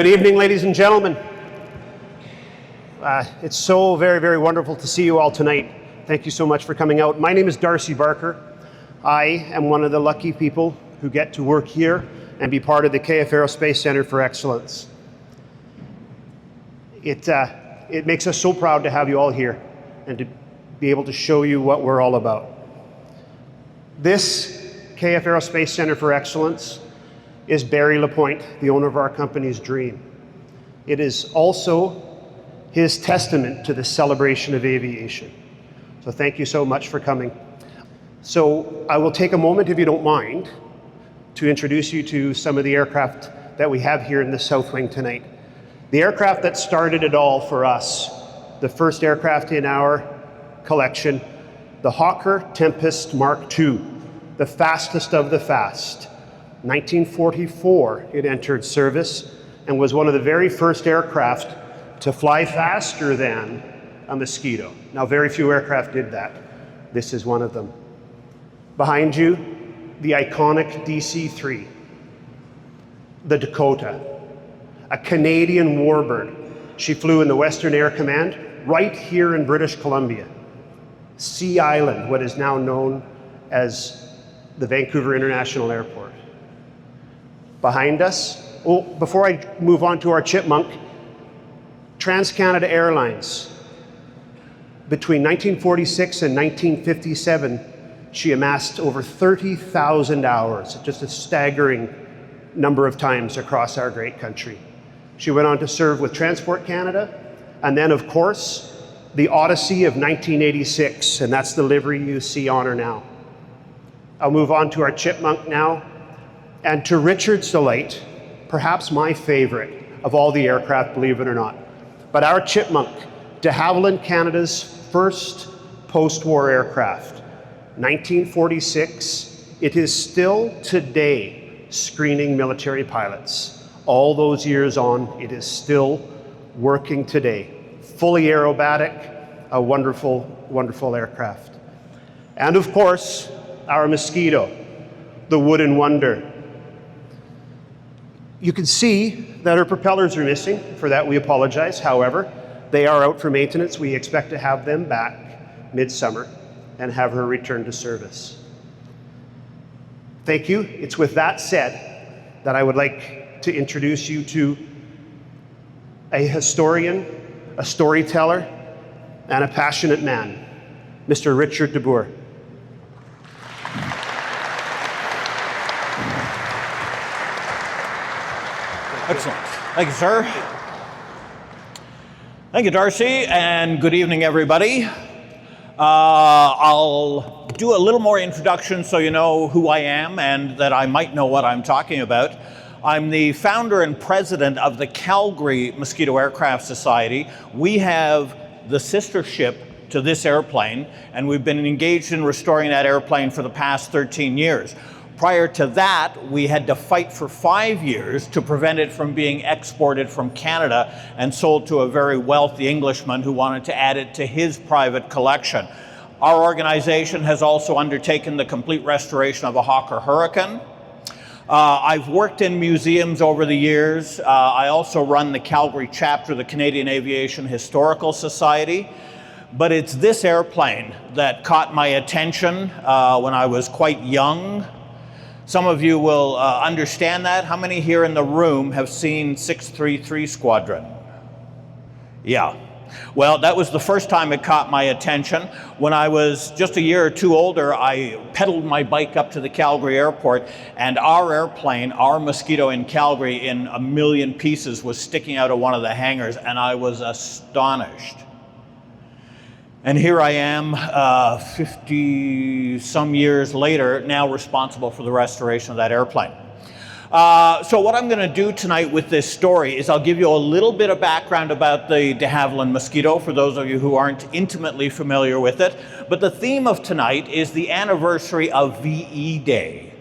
Good evening, ladies and gentlemen. It's so very, very wonderful to see you all tonight. Thank you so much for coming out. My name is Darcy Barker. I am one of the lucky people who get to work here and be part of the KF Aerospace Center for Excellence. It makes us so proud to have you all here and to be able to show you what we're all about. This KF Aerospace Center for Excellence is Barry Lapointe, the owner of our company's dream. It is also his testament to the celebration of aviation. So thank you so much for coming. So I will take a moment, if you don't mind, to introduce you to some of the aircraft that we have here in the South Wing tonight. The aircraft that started it all for us, the first aircraft in our collection, the Hawker Tempest Mark II, the fastest of the fast. 1944, it entered service and was one of the very first aircraft to fly faster than a Mosquito. Now, very few aircraft did that. This is one of them. Behind you, the iconic DC-3, the Dakota, a Canadian warbird. She flew in the Western Air Command right here in British Columbia. Sea Island, what is now known as the Vancouver International Airport. Behind us, before I move on to our Chipmunk, Trans-Canada Airlines. Between 1946 and 1957, she amassed over 30,000 hours, just a staggering number of times across our great country. She went on to serve with Transport Canada, and then, of course, the Odyssey of 1986, and that's the livery you see on her now. I'll move on to our Chipmunk now, and to Richard's delight, perhaps my favorite of all the aircraft, believe it or not, but our Chipmunk, de Havilland Canada's first post-war aircraft, 1946, it is still today screening military pilots. All those years on, it is still working today. Fully aerobatic, a wonderful, wonderful aircraft. And of course, our Mosquito, the wooden wonder. You can see that her propellers are missing. For that, we apologize. However, they are out for maintenance. We expect to have them back midsummer and have her return to service. Thank you. It's with that said that I would like to introduce you to a historian, a storyteller, and a passionate man, Mr. Richard de Boer. Excellent. Thank you, sir. Thank you, Darcy, and good evening, everybody. I'll do a little more introduction so you know who I am and that I might know what I'm talking about. I'm the founder and president of the Calgary Mosquito Aircraft Society. We have the sister ship to this airplane, and we've been engaged in restoring that airplane for the past 13 years. Prior to that, we had to fight for 5 years to prevent it from being exported from Canada and sold to a very wealthy Englishman who wanted to add it to his private collection. Our organization has also undertaken the complete restoration of a Hawker Hurricane. I've worked in museums over the years. I also run the Calgary chapter of the Canadian Aviation Historical Society. But it's this airplane that caught my attention when I was quite young. Some of you will understand that. How many here in the room have seen 633 Squadron? Yeah. Well, that was the first time it caught my attention. When I was just a year or two older, I pedaled my bike up to the Calgary airport, and our airplane, our Mosquito in Calgary, in a million pieces, was sticking out of one of the hangars, and I was astonished. And here I am, 50-some years later, now responsible for the restoration of that airplane. So what I'm going to do tonight with this story is I'll give you a little bit of background about the de Havilland Mosquito, for those of you who aren't intimately familiar with it. But the theme of tonight is the anniversary of VE Day,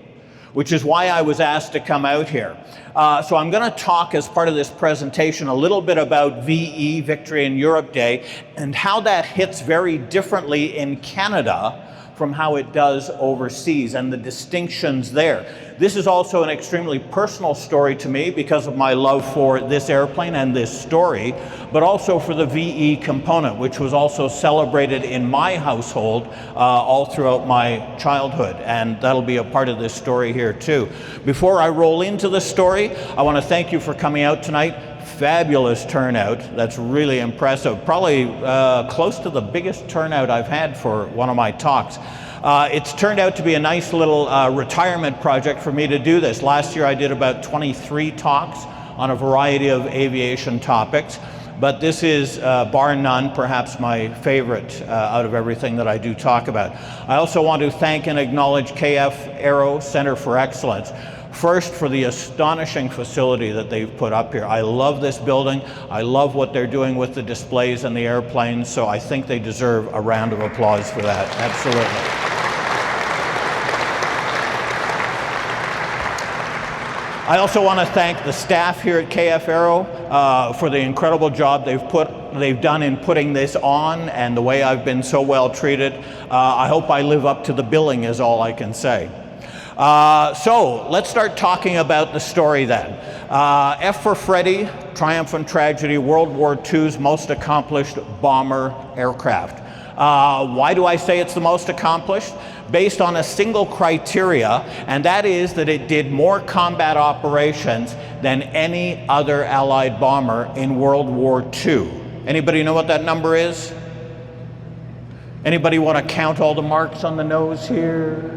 which is why I was asked to come out here. So I'm going to talk as part of this presentation a little bit about VE, Victory in Europe Day, and how that hits very differently in Canada from how it does overseas and the distinctions there. This is also an extremely personal story to me because of my love for this airplane and this story, but also for the VE component, which was also celebrated in my household all throughout my childhood, and that'll be a part of this story here too. Before I roll into the story, I want to thank you for coming out tonight. Fabulous turnout. That's really impressive. Probably close to the biggest turnout I've had for one of my talks. It's turned out to be a nice little retirement project for me to do this. Last year I did about 23 talks on a variety of aviation topics, but this is bar none perhaps my favorite out of everything that I do talk about. I also want to thank and acknowledge KF Aero Center for Excellence. First, for the astonishing facility that they've put up here. I love this building. I love what they're doing with the displays and the airplanes, so I think they deserve a round of applause for that. Absolutely. I also want to thank the staff here at KF Aero for the incredible job they've done in putting this on, and the way I've been so well treated. I hope I live up to the billing is all I can say. So let's start talking about the story then. F for Freddy, Triumph and Tragedy, World War II's most accomplished bomber aircraft. Why do I say it's the most accomplished? Based on a single criteria, and that is that it did more combat operations than any other Allied bomber in World War II. Anybody know what that number is? Anybody want to count all the marks on the nose here?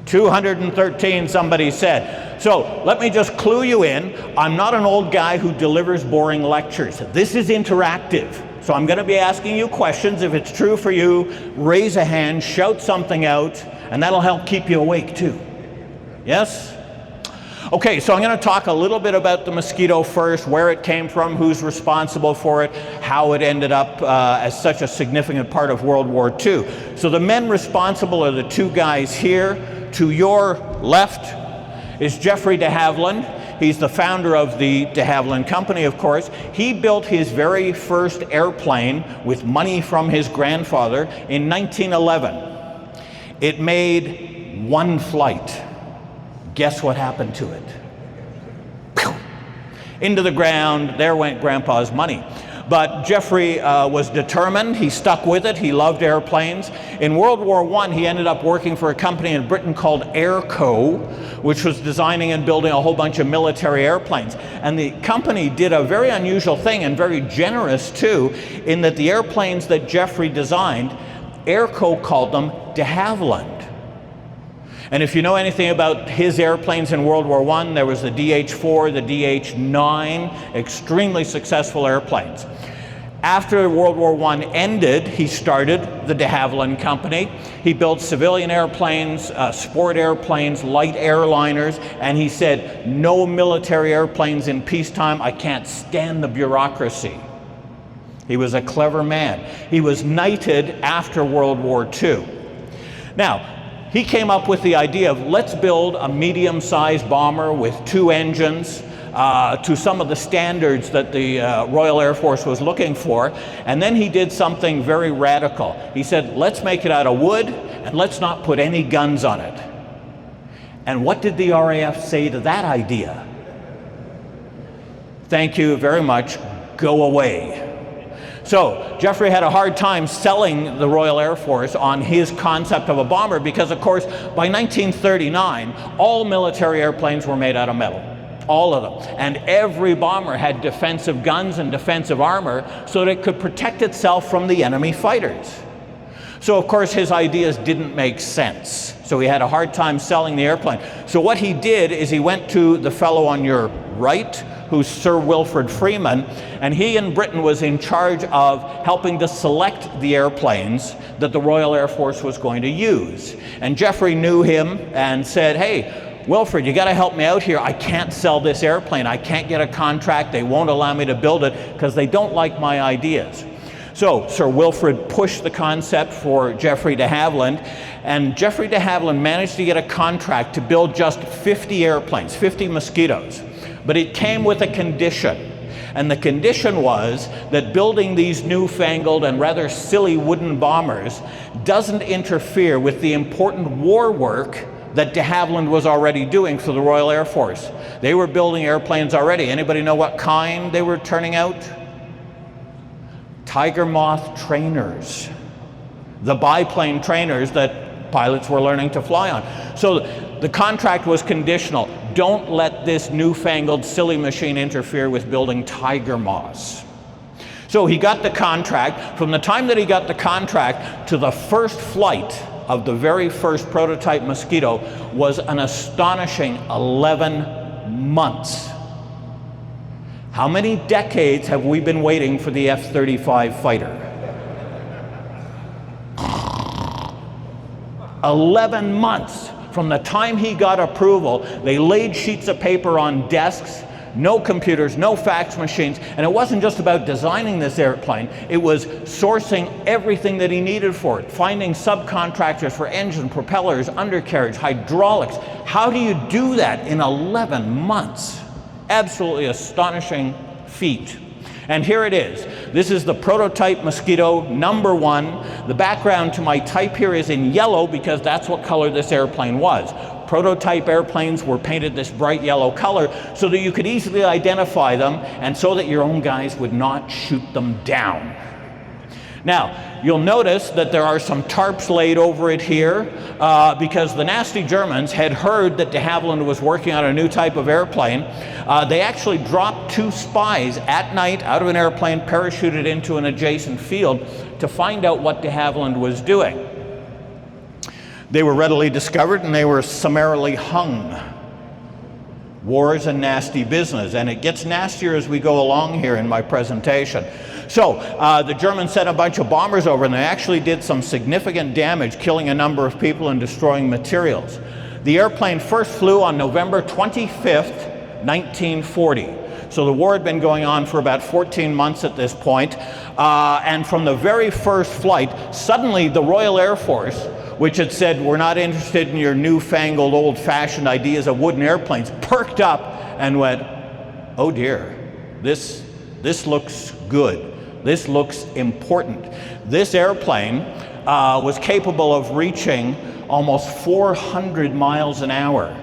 213, somebody said. So let me just clue you in. I'm not an old guy who delivers boring lectures. This is interactive. So I'm going to be asking you questions. If it's true for you, raise a hand, shout something out, and that'll help keep you awake too. Yes? Okay, so I'm going to talk a little bit about the Mosquito first, where it came from, who's responsible for it, how it ended up as such a significant part of World War II. So the men responsible are the two guys here. To your left is Jeffrey de Havilland. He's the founder of the de Havilland Company, of course. He built his very first airplane with money from his grandfather in 1911. It made one flight. Guess what happened to it? Pew! Into the ground. There went Grandpa's money. But Jeffrey was determined. He stuck with it. He loved airplanes. In World War I, he ended up working for a company in Britain called Aircrew, which was designing and building a whole bunch of military airplanes. And the company did a very unusual thing, and very generous too, in that the airplanes that Jeffrey designed, Aircrew called them de Havilland. And if you know anything about his airplanes in World War I, there was the DH-4, the DH-9, extremely successful airplanes. After World War I ended, he started the de Havilland Company. He built civilian airplanes, sport airplanes, light airliners, and he said, no military airplanes in peacetime. I can't stand the bureaucracy. He was a clever man. He was knighted after World War II. Now, he came up with the idea of let's build a medium-sized bomber with 2 engines to some of the standards that the Royal Air Force was looking for. And then he did something very radical. He said, let's make it out of wood and let's not put any guns on it. And what did the RAF say to that idea? Thank you very much. Go away. So Jeffrey had a hard time selling the Royal Air Force on his concept of a bomber because, of course, by 1939, all military airplanes were made out of metal. All of them. And every bomber had defensive guns and defensive armor so that it could protect itself from the enemy fighters. So, of course, his ideas didn't make sense. So he had a hard time selling the airplane. So what he did is he went to the fellow on your right, who's Sir Wilfrid Freeman, and he in Britain was in charge of helping to select the airplanes that the Royal Air Force was going to use. And Jeffrey knew him and said, hey, Wilfrid, you got to help me out here. I can't sell this airplane. I can't get a contract. They won't allow me to build it because they don't like my ideas. So Sir Wilfrid pushed the concept for Jeffrey de Havilland, and Jeffrey de Havilland managed to get a contract to build just 50 airplanes, 50 Mosquitoes. But it came with a condition, And the condition was that building these newfangled and rather silly wooden bombers doesn't interfere with the important war work that de Havilland was already doing for the Royal Air Force. They were building airplanes already. Anybody know what kind they were turning out? Tiger moth trainers. The biplane trainers that pilots were learning to fly on. So the contract was conditional. Don't let this newfangled silly machine interfere with building tiger moths. So he got the contract. From the time that he got the contract to the first flight of the very first prototype Mosquito was an astonishing 11 months. How many decades have we been waiting for the F-35 fighter? 11 months from the time he got approval. They laid sheets of paper on desks, no computers, no fax machines, and it wasn't just about designing this airplane, it was sourcing everything that he needed for it, finding subcontractors for engine, propellers, undercarriage, hydraulics. How do you do that in 11 months? Absolutely astonishing feat. And here it is. This is the prototype Mosquito #1. The background to my type here is in yellow because that's what color this airplane was. Prototype airplanes were painted this bright yellow color so that you could easily identify them and so that your own guys would not shoot them down. Now, you'll notice that there are some tarps laid over it here because the nasty Germans had heard that de Havilland was working on a new type of airplane. They actually dropped 2 spies at night out of an airplane, parachuted into an adjacent field to find out what de Havilland was doing. They were readily discovered and they were summarily hung. War is a nasty business, and it gets nastier as we go along here in my presentation. So the Germans sent a bunch of bombers over and they actually did some significant damage, killing a number of people and destroying materials. The airplane first flew on November 25th, 1940. So the war had been going on for about 14 months at this point. And from the very first flight, suddenly the Royal Air Force, which had said, we're not interested in your newfangled, old-fashioned ideas of wooden airplanes, perked up and went, oh dear, this looks good. This looks important. This airplane was capable of reaching almost 400 miles an hour.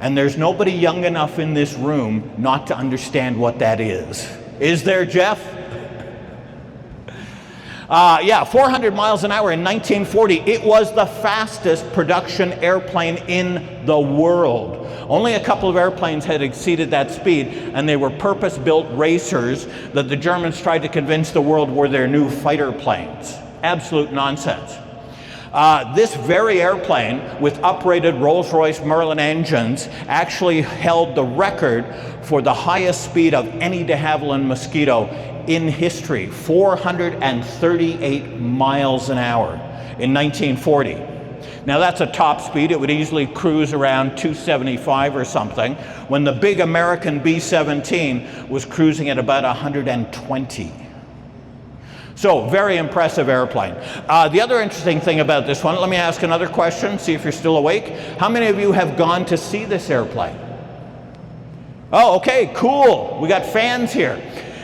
And there's nobody young enough in this room not to understand what that is. Is there, Jeff? Yeah, 400 miles an hour in 1940. It was the fastest production airplane in the world. Only a couple of airplanes had exceeded that speed, and they were purpose-built racers that the Germans tried to convince the world were their new fighter planes. Absolute nonsense. This very airplane, with uprated Rolls-Royce Merlin engines, actually held the record for the highest speed of any de Havilland Mosquito in history, 438 miles an hour in 1940. Now that's a top speed. It would easily cruise around 275 or something, when the big American B-17 was cruising at about 120. So, very impressive airplane. The other interesting thing about this one, let me ask another question, see if you're still awake. How many of you have gone to see this airplane? Oh, okay, cool. We got fans here.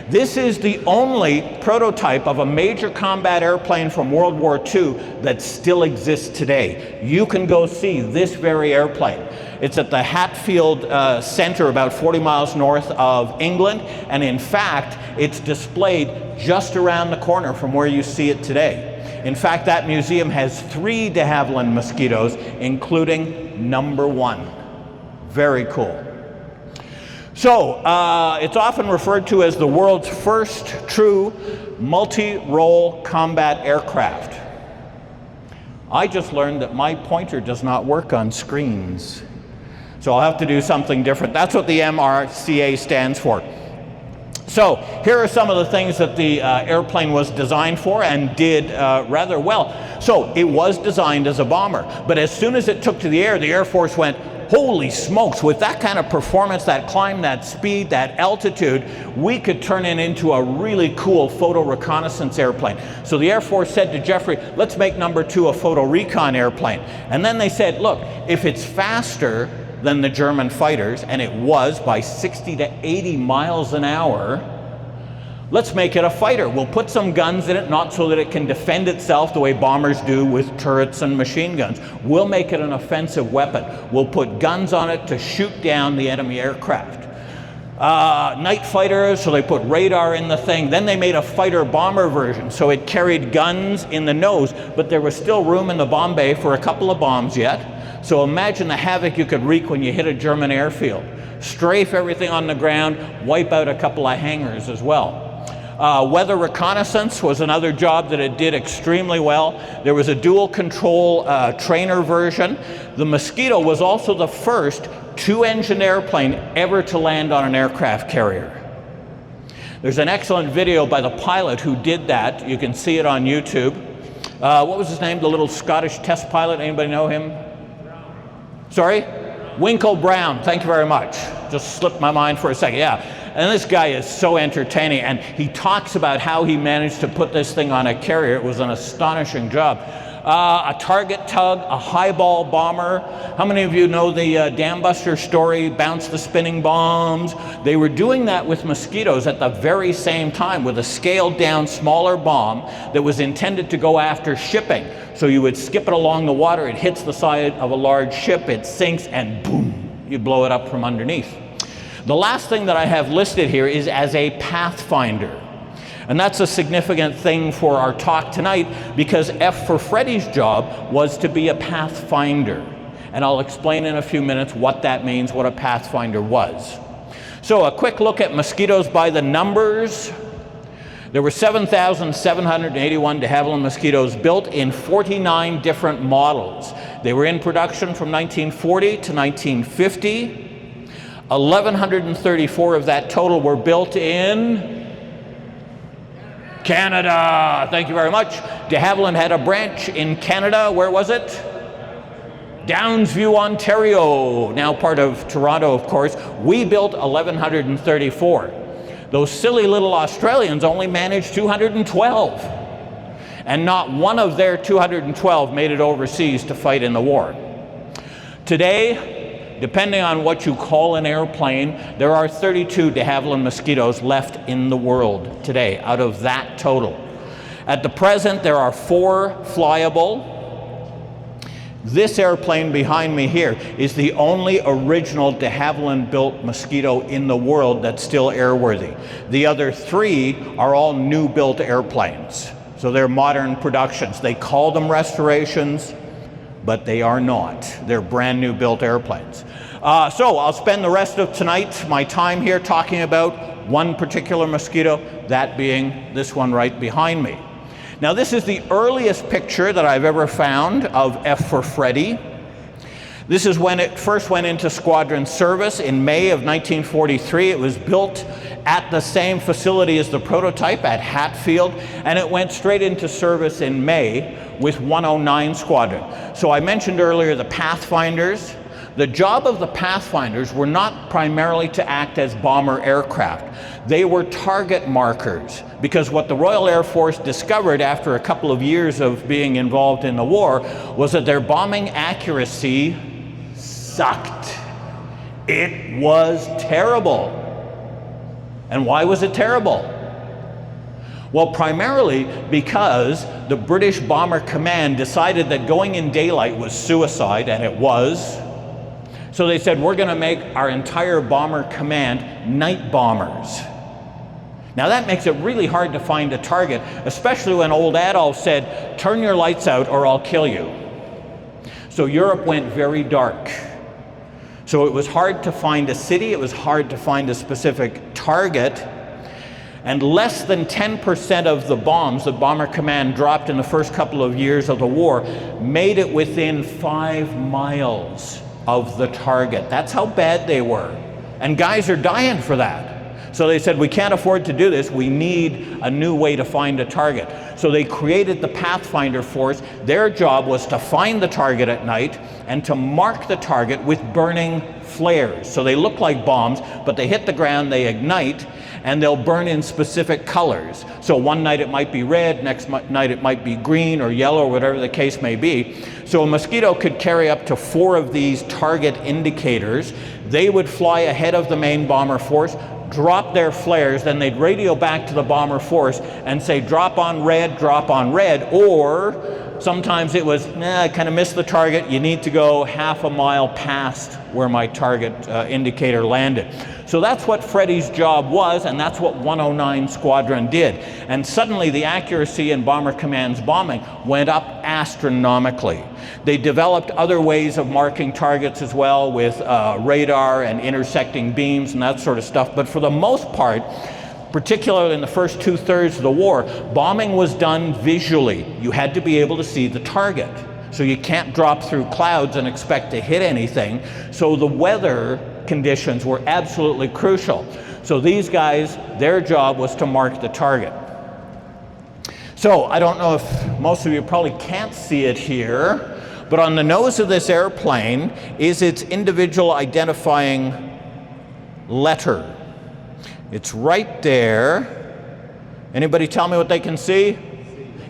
This is the only prototype of a major combat airplane from World War II that still exists today. You can go see this very airplane. It's at the Hatfield Center, about 40 miles north of England, and in fact, it's displayed just around the corner from where you see it today. In fact, that museum has 3 de Havilland Mosquitoes, including #1. Very cool. So, it's often referred to as the world's first true multi-role combat aircraft. I just learned that my pointer does not work on screens. So I'll have to do something different. That's what the MRCA stands for. So here are some of the things that the airplane was designed for and did rather well. So it was designed as a bomber, but as soon as it took to the Air Force went, holy smokes, with that kind of performance, that climb, that speed, that altitude, we could turn it into a really cool photo reconnaissance airplane. So the Air Force said to Jeffrey, let's make #2 a photo recon airplane. And then they said, look, if it's faster than the German fighters, and it was by 60 to 80 miles an hour. Let's make it a fighter. We'll put some guns in it, not so that it can defend itself the way bombers do with turrets and machine guns. We'll make it an offensive weapon. We'll put guns on it to shoot down the enemy aircraft. Night fighters, so they put radar in the thing. Then they made a fighter-bomber version, so it carried guns in the nose, but there was still room in the bomb bay for a couple of bombs yet. So imagine the havoc you could wreak when you hit a German airfield. Strafe everything on the ground, wipe out a couple of hangars as well. Weather reconnaissance was another job that it did extremely well. There was a dual control trainer version. The Mosquito was also the first two-engine airplane ever to land on an aircraft carrier. There's an excellent video by the pilot who did that. You can see it on YouTube. What was his name? The little Scottish test pilot. Anybody know him? Sorry? Winkle Brown. Thank you very much. Just slipped my mind for a second. Yeah. And this guy is so entertaining, and he talks about how he managed to put this thing on a carrier. It was an astonishing job. A target tug, a highball bomber. How many of you know the Dam Buster story, Bounce the Spinning Bombs? They were doing that with Mosquitoes at the very same time with a scaled down smaller bomb that was intended to go after shipping. So you would skip it along the water, it hits the side of a large ship, it sinks, and boom, you blow it up from underneath. The last thing that I have listed here is as a pathfinder. And that's a significant thing for our talk tonight, because F for Freddy's job was to be a pathfinder. And I'll explain in a few minutes what that means, what a pathfinder was. So a quick look at Mosquitoes by the numbers. There were 7,781 de Havilland Mosquitoes built in 49 different models. They were in production from 1940 to 1950. 1,134 of that total were built in Canada. Thank you very much. De Havilland had a branch in Canada. Where was it? Downsview, Ontario, now part of Toronto, of course. We built 1,134. Those silly little Australians only managed 212. And not one of their 212 made it overseas to fight in the war. Today, depending on what you call an airplane, there are 32 de Havilland Mosquitoes left in the world today, out of that total. At the present, there are 4 flyable. This airplane behind me here is the only original de Havilland built Mosquito in the world that's still airworthy. The other 3 are all new built airplanes. So they're modern productions. They call them restorations, but they are not. They're brand new built airplanes. So I'll spend the rest of tonight, my time here, talking about one particular Mosquito, that being this one right behind me. Now this is the earliest picture that I've ever found of F for Freddy. This is when it first went into squadron service in May of 1943. It was built at the same facility as the prototype at Hatfield, and it went straight into service in May with 109 Squadron. So I mentioned earlier the Pathfinders. The job of the Pathfinders were not primarily to act as bomber aircraft. They were target markers, because what the Royal Air Force discovered after a couple of years of being involved in the war was that their bombing accuracy sucked. It was terrible. And why was it terrible? Well, primarily because the British Bomber Command decided that going in daylight was suicide, and it was. So they said, we're going to make our entire bomber command night bombers. Now that makes it really hard to find a target, especially when old Adolf said, turn your lights out or I'll kill you. So Europe went very dark. So it was hard to find a city, it was hard to find a specific target, and less than 10% of the bombs the Bomber Command dropped in the first couple of years of the war made it within 5 miles of the target. That's how bad they were. And guys are dying for that. So they said, we can't afford to do this. We need a new way to find a target. So they created the Pathfinder Force. Their job was to find the target at night and to mark the target with burning flares. So they look like bombs, but they hit the ground, they ignite, and they'll burn in specific colors. So one night it might be red, next night it might be green or yellow, or whatever the case may be. So a Mosquito could carry up to 4 of these target indicators. They would fly ahead of the main bomber force, drop their flares, then they'd radio back to the bomber force and say, drop on red, or sometimes it was, I kind of missed the target, you need to go half a mile past where my target indicator landed. So that's what Freddy's job was, and that's what 109 Squadron did. And suddenly the accuracy in Bomber Command's bombing went up astronomically. They developed other ways of marking targets as well, with radar and intersecting beams and that sort of stuff. But for the most part, particularly in the first 2/3 of the war, bombing was done visually. You had to be able to see the target. So you can't drop through clouds and expect to hit anything. So the weather conditions were absolutely crucial. So these guys, their job was to mark the target. So I don't know if most of you probably can't see it here, but on the nose of this airplane is its individual identifying letter. It's right there. Anybody tell me what they can see?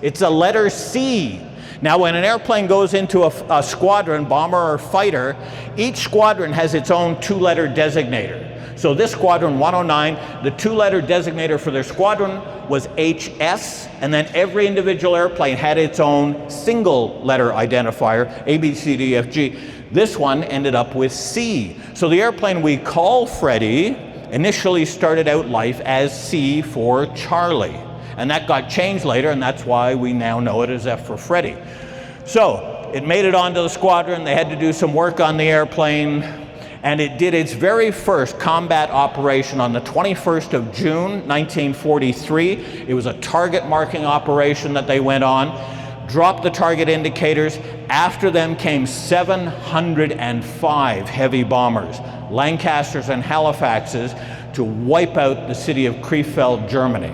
It's a letter C. Now, when an airplane goes into a squadron, bomber or fighter, each squadron has its own 2-letter designator. So this squadron, 109, the 2-letter designator for their squadron was HS, and then every individual airplane had its own single-letter identifier, A, B, C, D, F, G. This one ended up with C. So the airplane we call Freddie initially started out life as C for Charlie. And that got changed later, and that's why we now know it as F for Freddy. So it made it onto the squadron. They had to do some work on the airplane, and it did its very first combat operation on the 21st of June, 1943. It was a target marking operation that they went on, dropped the target indicators. After them came 705 heavy bombers, Lancasters and Halifaxes, to wipe out the city of Krefeld, Germany.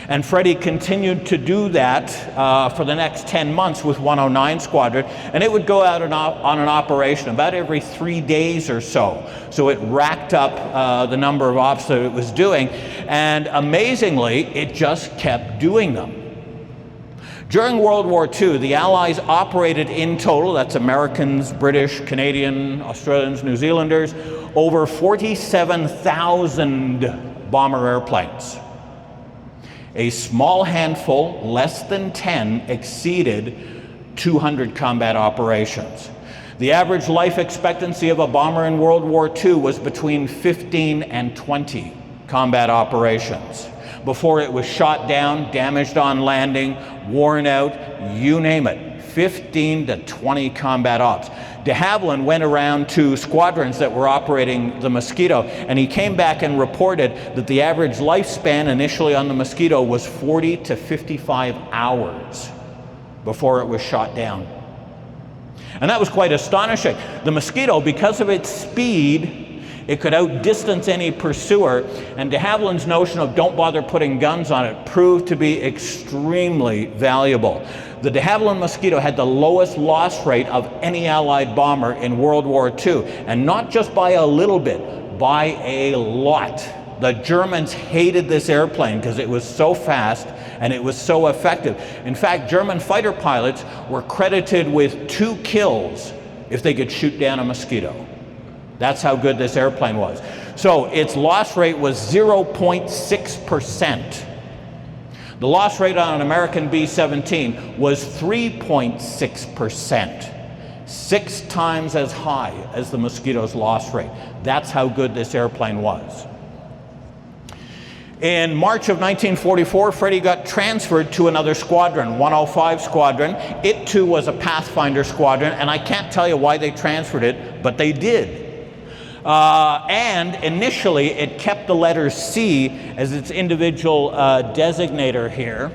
And Freddie continued to do that for the next 10 months with 109 Squadron, and it would go out on an operation about every 3 days or so. So it racked up the number of ops that it was doing, and amazingly, it just kept doing them. During World War II, the Allies operated in total, that's Americans, British, Canadian, Australians, New Zealanders, over 47,000 bomber airplanes. A small handful, less than 10, exceeded 200 combat operations. The average life expectancy of a bomber in World War II was between 15 and 20 combat operations before it was shot down, damaged on landing, worn out, you name it. 15 to 20 combat ops. De Havilland went around to squadrons that were operating the Mosquito, and he came back and reported that the average lifespan initially on the Mosquito was 40 to 55 hours before it was shot down. And that was quite astonishing. The Mosquito, because of its speed, it could outdistance any pursuer, and de Havilland's notion of don't bother putting guns on it proved to be extremely valuable. The de Havilland Mosquito had the lowest loss rate of any Allied bomber in World War II, and not just by a little bit, by a lot. The Germans hated this airplane because it was so fast and it was so effective. In fact, German fighter pilots were credited with 2 kills if they could shoot down a Mosquito. That's how good this airplane was. So its loss rate was 0.6%. The loss rate on an American B-17 was 3.6%, 6 times as high as the Mosquito's loss rate. That's how good this airplane was. In March of 1944, Freddie got transferred to another squadron, 105 Squadron. It too was a Pathfinder squadron, and I can't tell you why they transferred it, but they did. And initially, it kept the letter C as its individual designator here.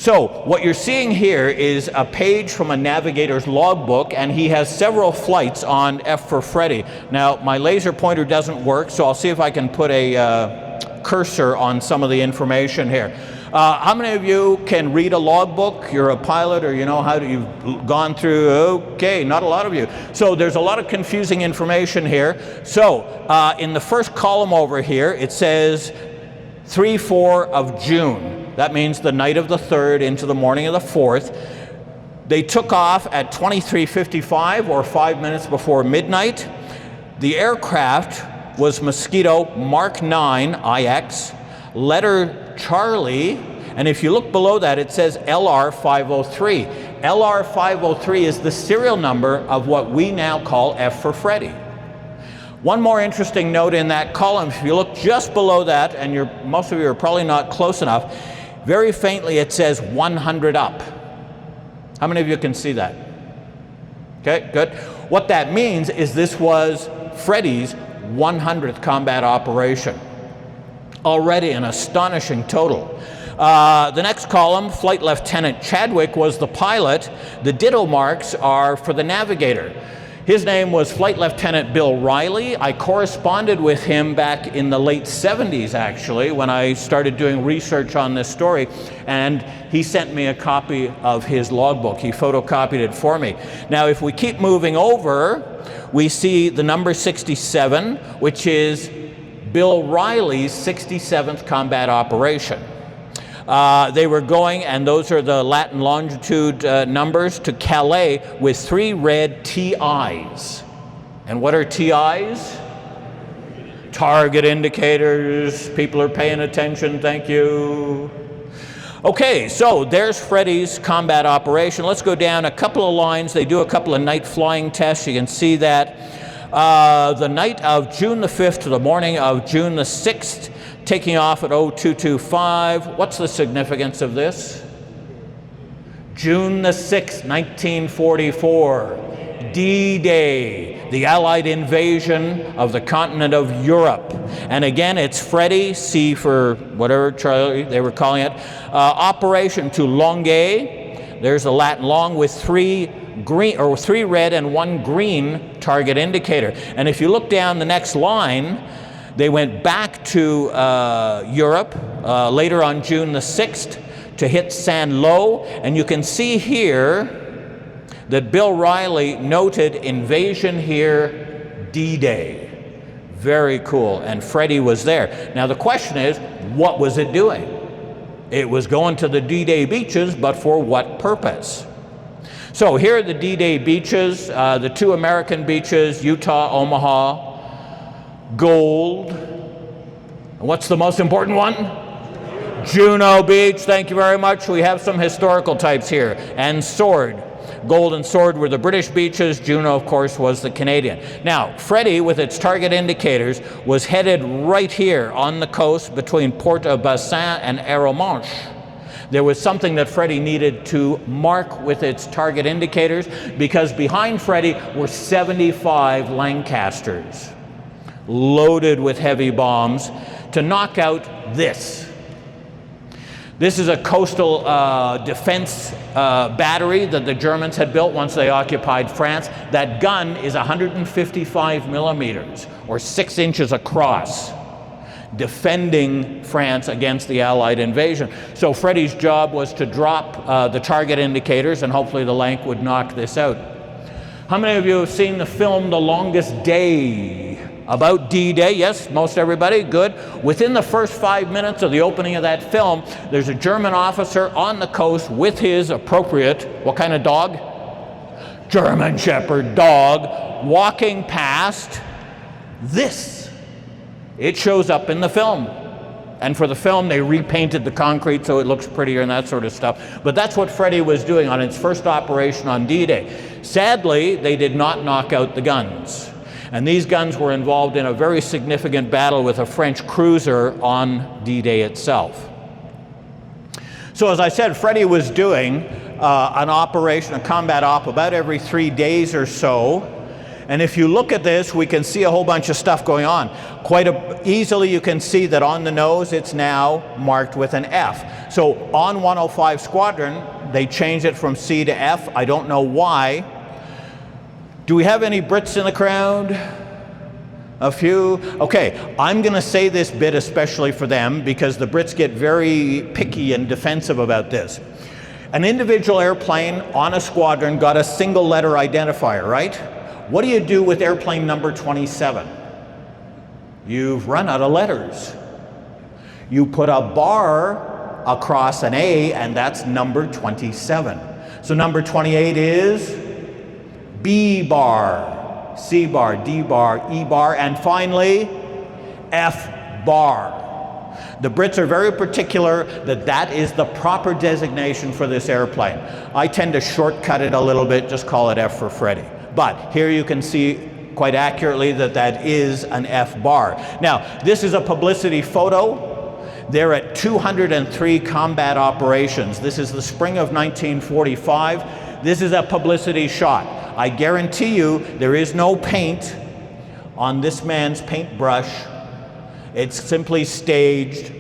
So what you're seeing here is a page from a navigator's logbook, and he has several flights on F for Freddy. Now, my laser pointer doesn't work, so I'll see if I can put a cursor on some of the information here. How many of you can read a logbook? You're a pilot, or you know how to, you've gone through, okay, not a lot of you. So there's a lot of confusing information here. So in the first column over here, it says 3-4 of June. That means the night of the 3rd into the morning of the 4th. They took off at 23:55, or 5 minutes before midnight. The aircraft was Mosquito Mark 9 IX, letter Charlie, and if you look below that, it says LR503. LR503 is the serial number of what we now call F for Freddy. One more interesting note in that column, if you look just below that, and most of you are probably not close enough, very faintly it says 100 up. How many of you can see that? Okay, good. What that means is this was Freddy's 100th combat operation. Already an astonishing total. The next column, Flight Lieutenant Chadwick was the pilot. The ditto marks are for the navigator. His name was Flight Lieutenant Bill Riley. I corresponded with him back in the late 70s, actually, when I started doing research on this story, and he sent me a copy of his logbook. He photocopied it for me. Now, if we keep moving over, we see the number 67, which is Bill Riley's 67th combat operation. They were going, and those are the Latin longitude numbers, to Calais with 3 red TIs. And what are TIs? Target indicators. People are paying attention, thank you. Okay, so there's Freddy's combat operation. Let's go down a couple of lines. They do a couple of night flying tests. You can see that. The night of June the 5th to the morning of June the 6th, taking off at 0225. What's the significance of this? June the 6th, 1944, D-Day, the Allied invasion of the continent of Europe. And again, it's Freddy, C for whatever Charlie they were calling it, Operation to Longueuil. There's the Latin long with 3 red and 1 green target indicator. And if you look down the next line, they went back to Europe later on June the 6th to hit Saint-Lô, and you can see here that Bill Riley noted invasion here, D-Day. Very cool, and Freddy was there. Now the question is, what was it doing? It was going to the D-Day beaches, but for what purpose? So here are the D-Day beaches, the 2 American beaches, Utah, Omaha, Gold. And what's the most important one? Juno Beach, thank you very much. We have some historical types here. And Sword. Gold and Sword were the British beaches. Juno, of course, was the Canadian. Now, Freddy, with its target indicators, was headed right here on the coast between Port-au-Bassin and Arromanches. There was something that Freddy needed to mark with its target indicators, because behind Freddy were 75 Lancasters loaded with heavy bombs to knock out this. This is a coastal defense battery that the Germans had built once they occupied France. That gun is 155 millimeters, or 6 inches across, defending France against the Allied invasion. So Freddy's job was to drop the target indicators, and hopefully the Lanc would knock this out. How many of you have seen the film The Longest Day? About D-Day, yes, most everybody, good. Within the first 5 minutes of the opening of that film, there's a German officer on the coast with his appropriate, what kind of dog? German Shepherd dog, walking past this. It shows up in the film. And for the film, they repainted the concrete so it looks prettier and that sort of stuff. But that's what Freddy was doing on its first operation on D-Day. Sadly, they did not knock out the guns. And these guns were involved in a very significant battle with a French cruiser on D-Day itself. So as I said, Freddy was doing an operation, a combat op, about every 3 days or so. And if you look at this, we can see a whole bunch of stuff going on. Easily you can see that on the nose it's now marked with an F. So on 105 Squadron, they changed it from C to F. I don't know why. Do we have any Brits in the crowd? A few? Okay, I'm going to say this bit especially for them because the Brits get very picky and defensive about this. An individual airplane on a squadron got a single letter identifier, right? What do you do with airplane number 27? You've run out of letters. You put a bar across an A, and that's number 27. So number 28 is B bar, C bar, D bar, E bar, and finally F bar. The Brits are very particular that that is the proper designation for this airplane. I tend to shortcut it a little bit, just call it F for Freddy. But here you can see quite accurately that that is an F bar. Now, this is a publicity photo. They're at 203 combat operations. This is the spring of 1945. This is a publicity shot. I guarantee you there is no paint on this man's paintbrush. It's simply staged.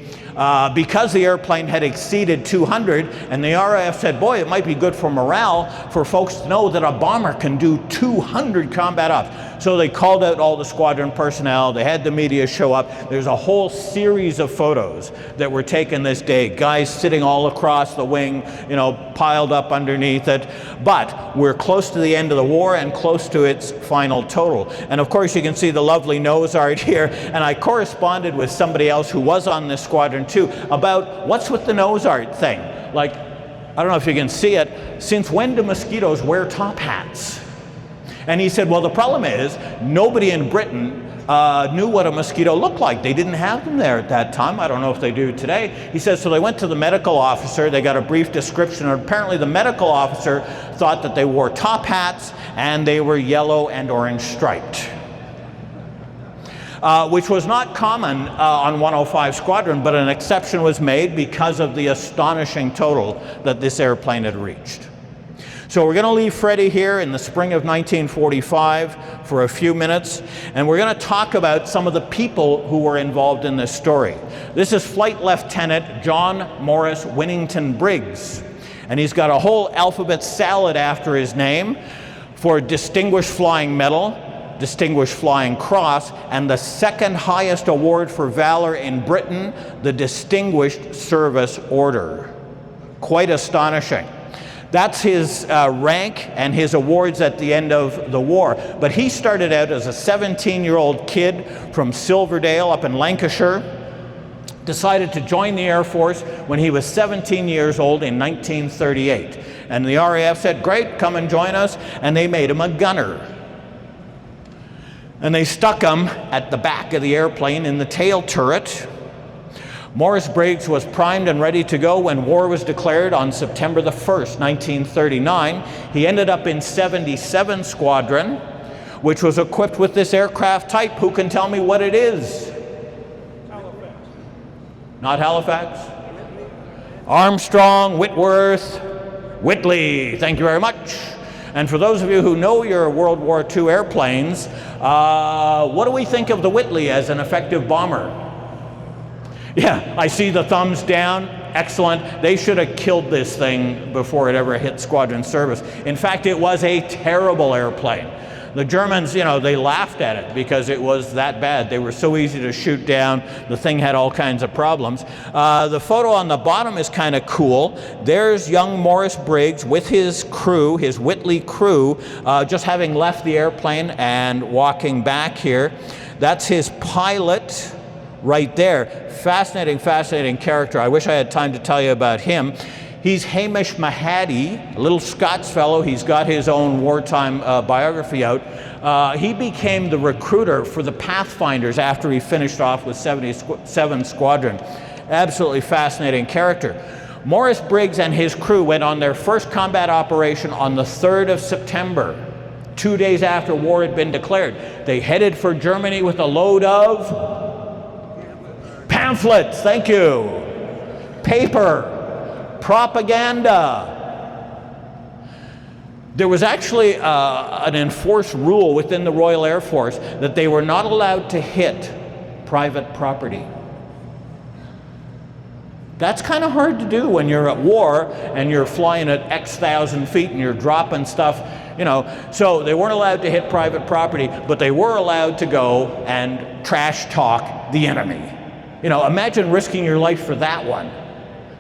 Because the airplane had exceeded 200, and the RAF said, boy, it might be good for morale for folks to know that a bomber can do 200 combat ops. So they called out all the squadron personnel, they had the media show up. There's a whole series of photos that were taken this day, guys sitting all across the wing, you know, piled up underneath it. But we're close to the end of the war and close to its final total. And of course you can see the lovely nose art here, and I corresponded with somebody else who was on this squadron too about what's with the nose art thing. Like, I don't know if you can see it, since when do mosquitoes wear top hats? And he said, well, the problem is nobody in Britain knew what a mosquito looked like. They didn't have them there at that time. I don't know if they do today. He says, so they went to the medical officer, they got a brief description, and apparently the medical officer thought that they wore top hats and they were yellow and orange striped. Which was not common on 105 Squadron, but an exception was made because of the astonishing total that this airplane had reached. So we're going to leave Freddie here in the spring of 1945 for a few minutes, and we're going to talk about some of the people who were involved in this story. This is Flight Lieutenant John Morris Winnington Briggs, and he's got a whole alphabet salad after his name for Distinguished Flying Medal, Distinguished Flying Cross, and the second highest award for valor in Britain, the Distinguished Service Order. Quite astonishing. That's his rank and his awards at the end of the war. But he started out as a 17-year-old kid from Silverdale up in Lancashire, decided to join the Air Force when he was 17 years old in 1938. And the RAF said, great, come and join us, and they made him a gunner. And they stuck him at the back of the airplane in the tail turret. Morris Briggs was primed and ready to go when war was declared on September the 1st, 1939. He ended up in 77 Squadron, which was equipped with this aircraft type. Who can tell me what it is? Halifax. Not Halifax? Armstrong, Whitworth, Whitley. Thank you very much. And for those of you who know your World War II airplanes, what do we think of the Whitley as an effective bomber? Yeah, I see the thumbs down. Excellent. They should have killed this thing before it ever hit squadron service. In fact, it was a terrible airplane. The Germans, you know, they laughed at it because it was that bad. They were so easy to shoot down. The thing had all kinds of problems. The photo on the bottom is kind of cool. There's young Morris Briggs with his crew, his Whitley crew, just having left the airplane and walking back here. That's his pilot right there. Fascinating, fascinating character. I wish I had time to tell you about him. He's Hamish Mahady, a little Scots fellow. He's got his own wartime biography out. He became the recruiter for the Pathfinders after he finished off with 77 Squadron. Absolutely fascinating character. Morris Briggs and his crew went on their first combat operation on the 3rd of September, 2 days after war had been declared. They headed for Germany with a load of pamphlets, thank you, paper, propaganda. There was actually an enforced rule within the Royal Air Force that they were not allowed to hit private property. That's kind of hard to do when you're at war and you're flying at X thousand feet and you're dropping stuff, you know. So they weren't allowed to hit private property, but they were allowed to go and trash talk the enemy. You know, imagine risking your life for that one.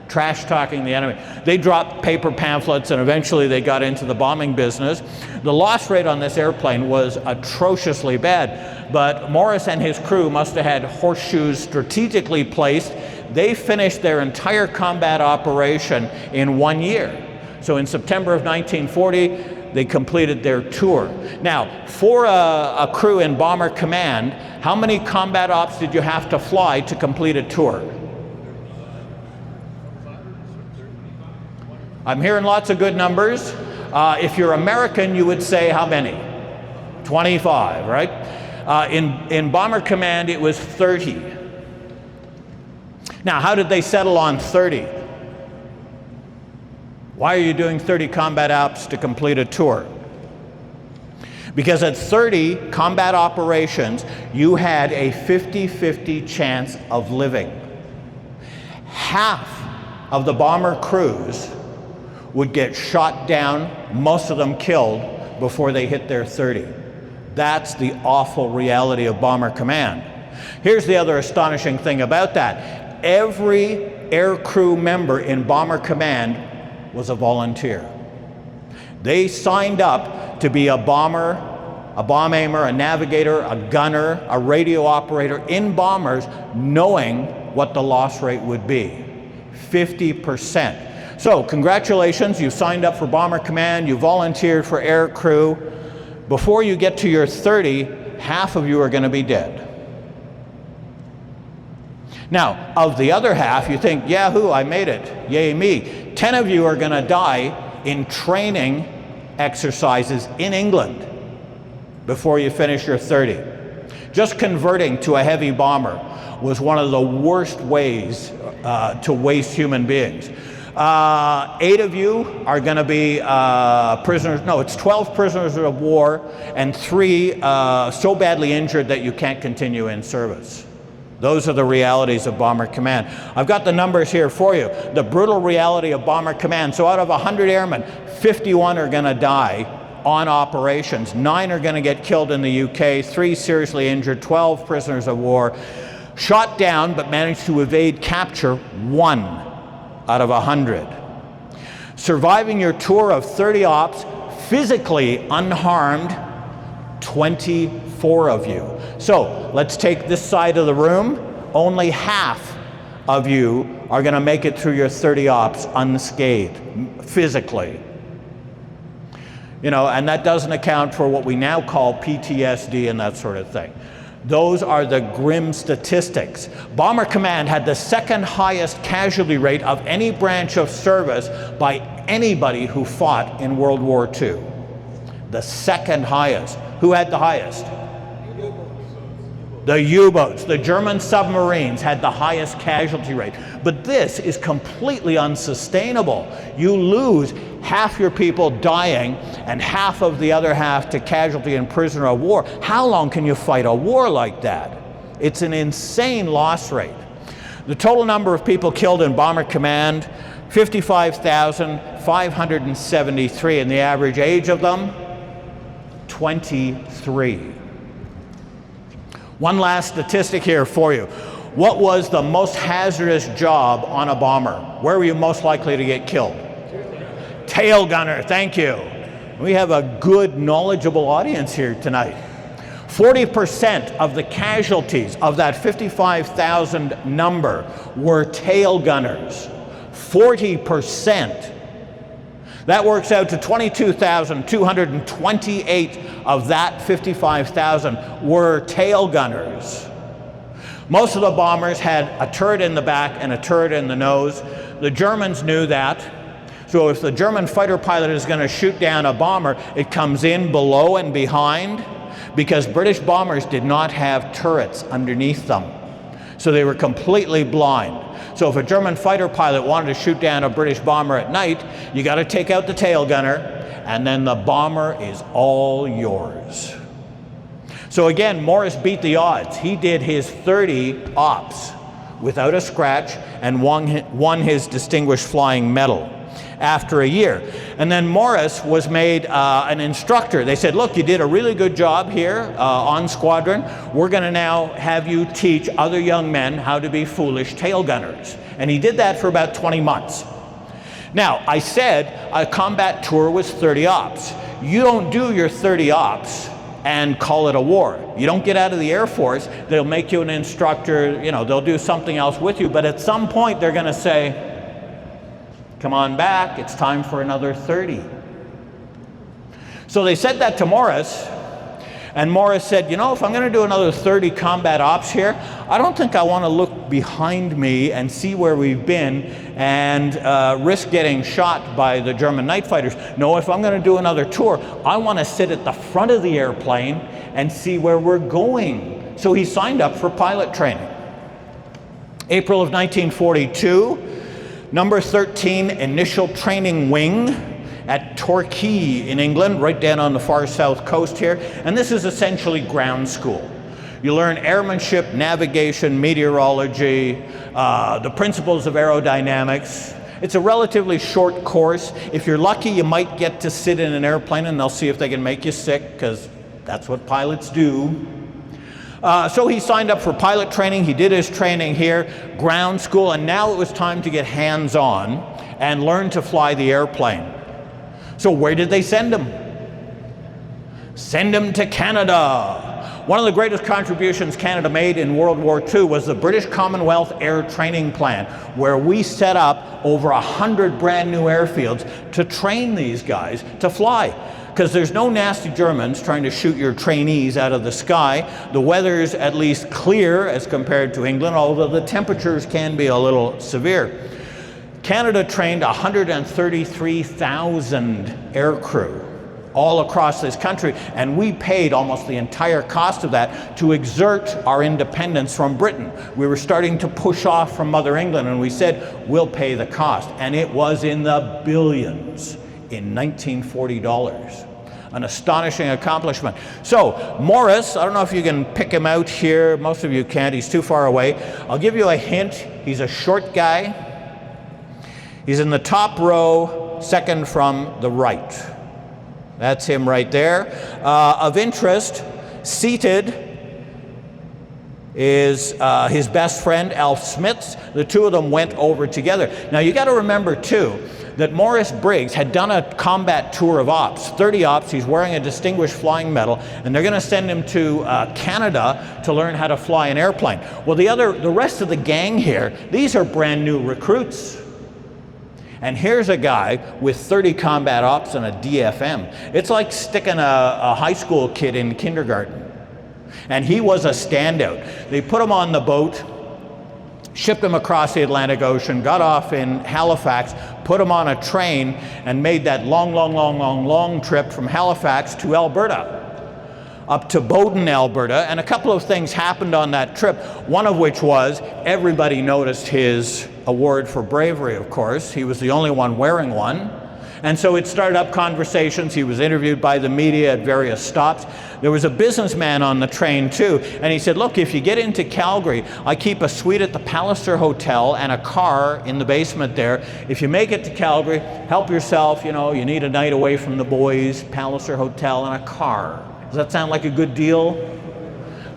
Trash talking the enemy. They dropped paper pamphlets and eventually they got into the bombing business. The loss rate on this airplane was atrociously bad, but Morris and his crew must have had horseshoes strategically placed. They finished their entire combat operation in 1 year. So in September of 1940, they completed their tour. Now, for a crew in Bomber Command, how many combat ops did you have to fly to complete a tour? I'm hearing lots of good numbers. If you're American, you would say how many? 25, right? In Bomber Command, it was 30. Now, how did they settle on 30? Why are you doing 30 combat ops to complete a tour? Because at 30 combat operations, you had a 50-50 chance of living. Half of the bomber crews would get shot down, most of them killed, before they hit their 30. That's the awful reality of Bomber Command. Here's the other astonishing thing about that. Every aircrew member in Bomber Command was a volunteer. They signed up to be a bomber, a bomb aimer, a navigator, a gunner, a radio operator in bombers, knowing what the loss rate would be. 50%. So congratulations, you signed up for Bomber Command, you volunteered for aircrew. Before you get to your 30, half of you are going to be dead. Now, of the other half, you think, yahoo, I made it, yay me. 10 of you are going to die in training exercises in England before you finish your 30. Just converting to a heavy bomber was one of the worst ways to waste human beings. 8 of you are going to be prisoners, no, it's 12 prisoners of war and 3 so badly injured that you can't continue in service. Those are the realities of Bomber Command. I've got the numbers here for you. The brutal reality of Bomber Command. So out of 100 airmen, 51 are going to die on operations. 9 are going to get killed in the UK, 3 seriously injured, 12 prisoners of war. Shot down, but managed to evade capture, 1 out of 100. Surviving your tour of 30 ops, physically unharmed, 24 of you. So let's take this side of the room. Only half of you are going to make it through your 30 ops unscathed, physically. You know, and that doesn't account for what we now call PTSD and that sort of thing. Those are the grim statistics. Bomber Command had the second highest casualty rate of any branch of service by anybody who fought in World War II. The second highest. Who had the highest? The U-boats. The German submarines had the highest casualty rate. But this is completely unsustainable. You lose half your people dying and half of the other half to casualty and prisoner of war. How long can you fight a war like that? It's an insane loss rate. The total number of people killed in Bomber Command, 55,573, and the average age of them, 23. One last statistic here for you. What was the most hazardous job on a bomber? Where were you most likely to get killed? Tail gunner, thank you. We have a good, knowledgeable audience here tonight. 40% of the casualties of that 55,000 number were tail gunners. 40%. That works out to 22,228 of that 55,000 were tail gunners. Most of the bombers had a turret in the back and a turret in the nose. The Germans knew that. So if the German fighter pilot is going to shoot down a bomber, it comes in below and behind, because British bombers did not have turrets underneath them. So they were completely blind. So if a German fighter pilot wanted to shoot down a British bomber at night, you got to take out the tail gunner and then the bomber is all yours. So again, Morris beat the odds. He did his 30 ops without a scratch and won his Distinguished Flying Medal after a year. And then Morris was made an instructor. They said, look, you did a really good job here on squadron. We're going to now have you teach other young men how to be foolish tail gunners. And he did that for about 20 months. Now, I said a combat tour was 30 ops. You don't do your 30 ops and call it a war. You don't get out of the Air Force, they'll make you an instructor, you know, they'll do something else with you, but at some point they're going to say, come on back, it's time for another 30. So they said that to Morris, and Morris said, you know, if I'm going to do another 30 combat ops here, I don't think I want to look behind me and see where we've been and risk getting shot by the German night fighters. No, if I'm going to do another tour, I want to sit at the front of the airplane and see where we're going. So he signed up for pilot training. April of 1942, number 13 Initial Training Wing at Torquay in England, right down on the far south coast here. And this is essentially ground school. You learn airmanship, navigation, meteorology, the principles of aerodynamics. It's a relatively short course. If you're lucky, you might get to sit in an airplane and they'll see if they can make you sick, because that's what pilots do. So he signed up for pilot training. He did his training here, ground school, and now it was time to get hands-on and learn to fly the airplane. So where did they send him? Send him to Canada. One of the greatest contributions Canada made in World War II was the British Commonwealth Air Training Plan, where we set up over 100 brand new airfields to train these guys to fly. Because there's no nasty Germans trying to shoot your trainees out of the sky. The weather's at least clear as compared to England, although the temperatures can be a little severe. Canada trained 133,000 aircrew all across this country, and we paid almost the entire cost of that to exert our independence from Britain. We were starting to push off from Mother England, and we said, we'll pay the cost. And it was in the billions in 1940 dollars. An astonishing accomplishment. So Morris, I don't know if you can pick him out here. Most of you can't, he's too far away. I'll give you a hint. He's a short guy. He's in the top row, second from the right. That's him right there. Of interest, seated is his best friend, Alf Smits. The two of them went over together. Now you got to remember too, that Morris Briggs had done a combat tour of ops, 30 ops. He's wearing a Distinguished Flying Medal, and they're going to send him to Canada to learn how to fly an airplane. Well, the rest of the gang here, these are brand new recruits. And here's a guy with 30 combat ops and a DFM. It's like sticking a high school kid in kindergarten. And he was a standout. They put him on the boat, shipped him across the Atlantic Ocean, got off in Halifax, put him on a train, and made that long trip from Halifax to Alberta, up to Bowden, Alberta. And a couple of things happened on that trip, one of which was everybody noticed his award for bravery, of course. He was the only one wearing one. And so it started up conversations. He was interviewed by the media at various stops. There was a businessman on the train too, and he said, look, if you get into Calgary, I keep a suite at the Palliser Hotel and a car in the basement there. If you make it to Calgary, help yourself, you know, you need a night away from the boys, Palliser Hotel and a car. Does that sound like a good deal?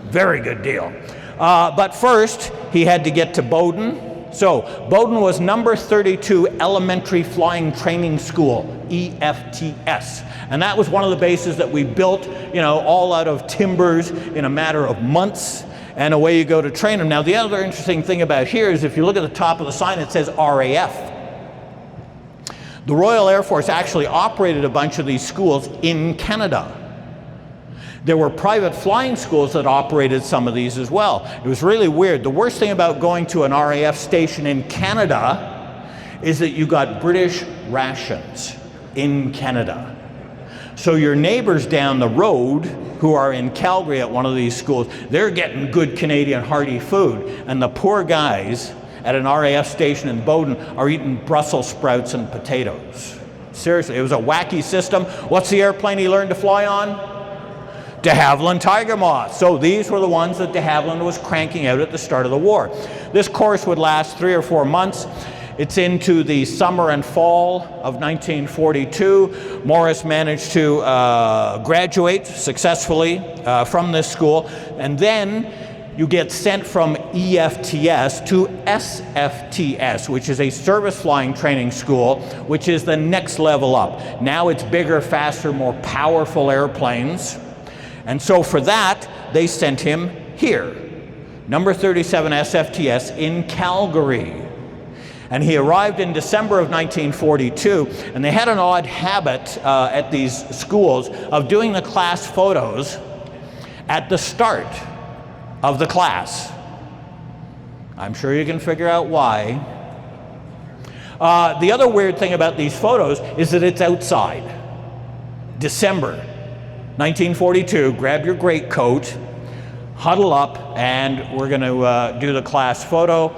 Very good deal. But first, he had to get to Bowden. So Bowden was number 32 Elementary Flying Training School, EFTS. And that was one of the bases that we built, you know, all out of timbers in a matter of months. And away you go to train them. Now, the other interesting thing about here is if you look at the top of the sign, it says RAF. The Royal Air Force actually operated a bunch of these schools in Canada. There were private flying schools that operated some of these as well. It was really weird. The worst thing about going to an RAF station in Canada is that you got British rations in Canada. So your neighbors down the road who are in Calgary at one of these schools, they're getting good Canadian hearty food. And the poor guys at an RAF station in Bowden are eating Brussels sprouts and potatoes. Seriously, it was a wacky system. What's the airplane he learned to fly on? De Havilland Tiger Moth. So these were the ones that de Havilland was cranking out at the start of the war. This course would last 3 or 4 months. It's into the summer and fall of 1942. Morris managed to graduate successfully from this school, and then you get sent from EFTS to SFTS, which is a service flying training school, which is the next level up. Now it's bigger, faster, more powerful airplanes. And so for that, they sent him here, number 37 SFTS in Calgary. And he arrived in December of 1942, and they had an odd habit at these schools of doing the class photos at the start of the class. I'm sure you can figure out why. The other weird thing about these photos is that it's outside. December 1942, grab your greatcoat, huddle up, and we're going to do the class photo.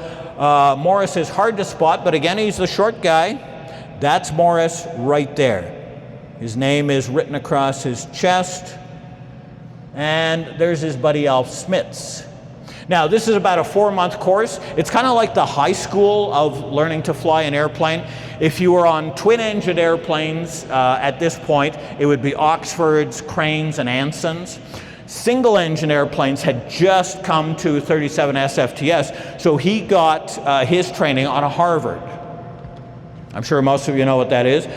Morris is hard to spot, but again, he's the short guy. That's Morris right there. His name is written across his chest. And there's his buddy Alf Smits. Now, this is about a 4-month course. It's kind of like the high school of learning to fly an airplane. If you were on twin-engine airplanes at this point, it would be Oxfords, Cranes, and Ansons. Single-engine airplanes had just come to 37 SFTS, so he got his training on a Harvard. I'm sure most of you know what that is.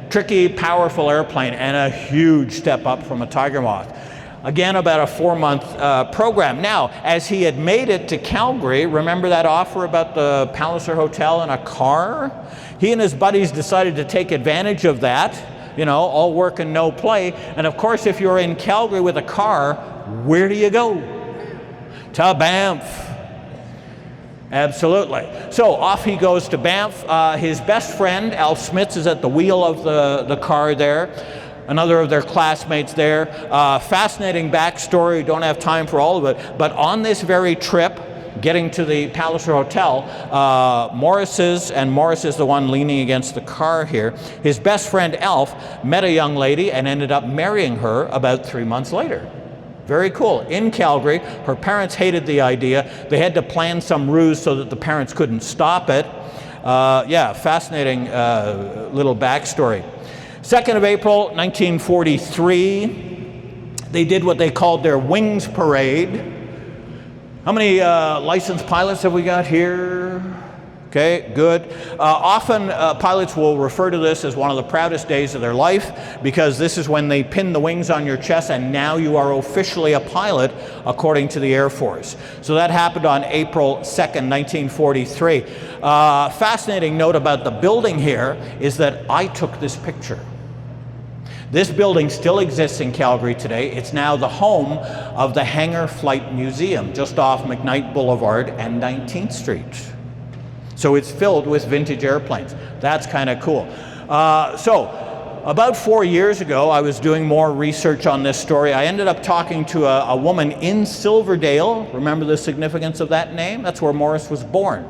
Tricky, powerful airplane, and a huge step up from a Tiger Moth. Again, about a 4-month program. Now, as he had made it to Calgary, remember that offer about the Palliser Hotel and a car? He and his buddies decided to take advantage of that. You know, all work and no play. And of course, if you're in Calgary with a car, where do you go? To Banff. Absolutely. So off he goes to Banff. His best friend, Alf Smits, is at the wheel of the car there. Another of their classmates there. Fascinating backstory, don't have time for all of it. But on this very trip, getting to the Palliser Hotel, Morris is the one leaning against the car here. His best friend Alf met a young lady and ended up marrying her about 3 months later. Very cool. In Calgary, her parents hated the idea. They had to plan some ruse so that the parents couldn't stop it. Yeah, fascinating little backstory. 2nd of April, 1943, they did what they called their Wings Parade. How many licensed pilots have we got here? Okay, good. Often pilots will refer to this as one of the proudest days of their life because this is when they pin the wings on your chest and now you are officially a pilot according to the Air Force. So that happened on April 2nd, 1943. Fascinating note about the building here is that I took this picture. This building still exists in Calgary today. It's now the home of the Hangar Flight Museum, just off McKnight Boulevard and 19th Street. So it's filled with vintage airplanes. That's kind of cool. So about 4 years ago, I was doing more research on this story. I ended up talking to a woman in Silverdale. Remember the significance of that name? That's where Morris was born.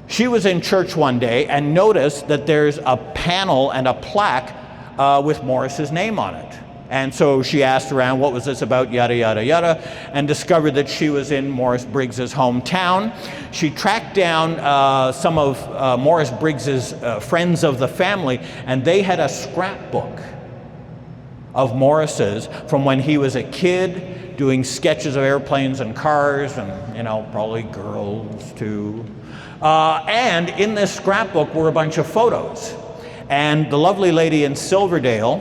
She was in church one day and noticed that there's a panel and a plaque with Morris's name on it. And so she asked around, what was this about, yada, yada, yada, and discovered that she was in Morris Briggs's hometown. She tracked down some of Morris Briggs's friends of the family, and they had a scrapbook of Morris's from when he was a kid, doing sketches of airplanes and cars, and, you know, probably girls too. And in this scrapbook were a bunch of photos. And the lovely lady in Silverdale,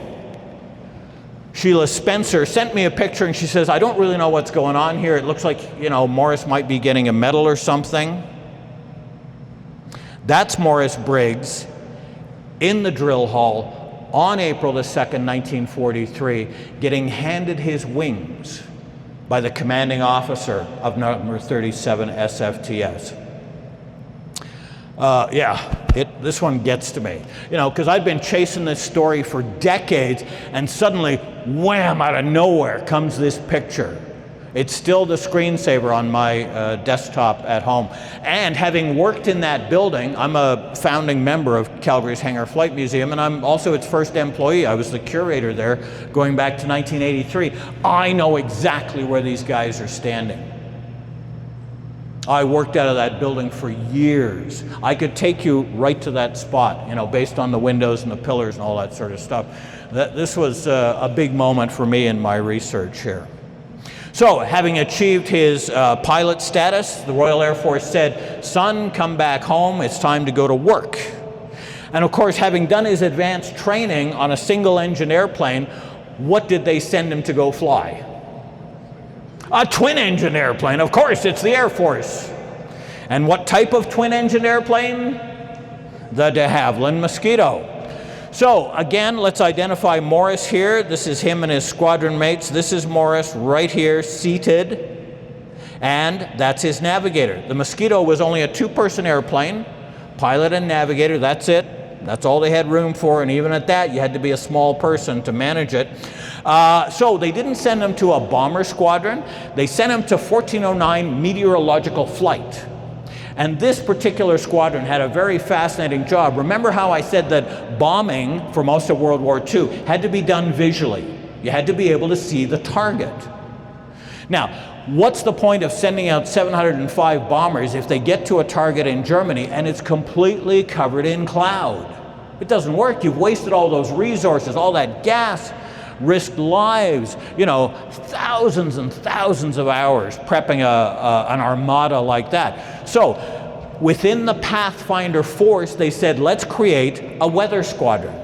Sheila Spencer, sent me a picture and she says, I don't really know what's going on here. It looks like, you know, Morris might be getting a medal or something. That's Morris Briggs in the drill hall on April the 2nd, 1943, getting handed his wings by the commanding officer of number 37 SFTS. This one gets to me, you know, because I've been chasing this story for decades, and suddenly, wham, out of nowhere comes this picture. It's still the screensaver on my desktop at home. And having worked in that building, I'm a founding member of Calgary's Hangar Flight Museum, and I'm also its first employee. I was the curator there going back to 1983. I know exactly where these guys are standing. I worked out of that building for years. I could take you right to that spot, you know, based on the windows and the pillars and all that sort of stuff. This was a big moment for me in my research here. So, having achieved his pilot status, the Royal Air Force said, "Son, come back home, it's time to go to work." And of course, having done his advanced training on a single-engine airplane, what did they send him to go fly? A twin-engine airplane, of course, it's the Air Force. And what type of twin-engine airplane? The de Havilland Mosquito. So again, let's identify Morris here. This is him and his squadron mates. This is Morris right here, seated. And that's his navigator. The Mosquito was only a two-person airplane, pilot and navigator, that's it. That's all they had room for, and even at that, you had to be a small person to manage it. So they didn't send him to a bomber squadron. They sent him to 1409 meteorological flight. And this particular squadron had a very fascinating job. Remember how I said that bombing for most of World War II had to be done visually. You had to be able to see the target. Now, what's the point of sending out 705 bombers if they get to a target in Germany and it's completely covered in cloud? It doesn't work. You've wasted all those resources, all that gas, risked lives, you know, thousands and thousands of hours prepping an armada like that. So within the Pathfinder force, they said, let's create a weather squadron,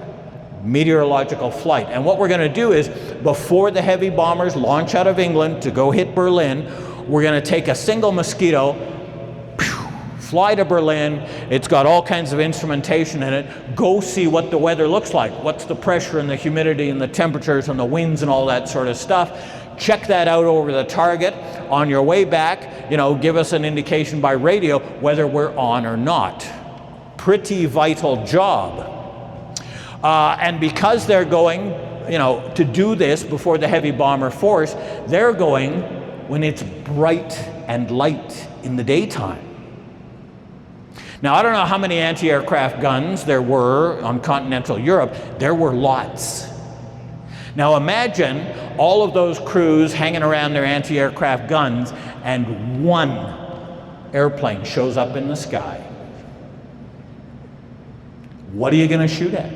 meteorological flight. And what we're going to do is, before the heavy bombers launch out of England to go hit Berlin, we're going to take a single Mosquito, fly to Berlin. It's got all kinds of instrumentation in it. Go see what the weather looks like. What's the pressure and the humidity and the temperatures and the winds and all that sort of stuff. Check that out over the target. On your way back, you know, give us an indication by radio whether we're on or not. Pretty vital job. And because they're going, you know, to do this before the heavy bomber force, they're going when it's bright and light in the daytime. Now, I don't know how many anti-aircraft guns there were on continental Europe. There were lots. Now imagine all of those crews hanging around their anti-aircraft guns, and one airplane shows up in the sky. What are you going to shoot at?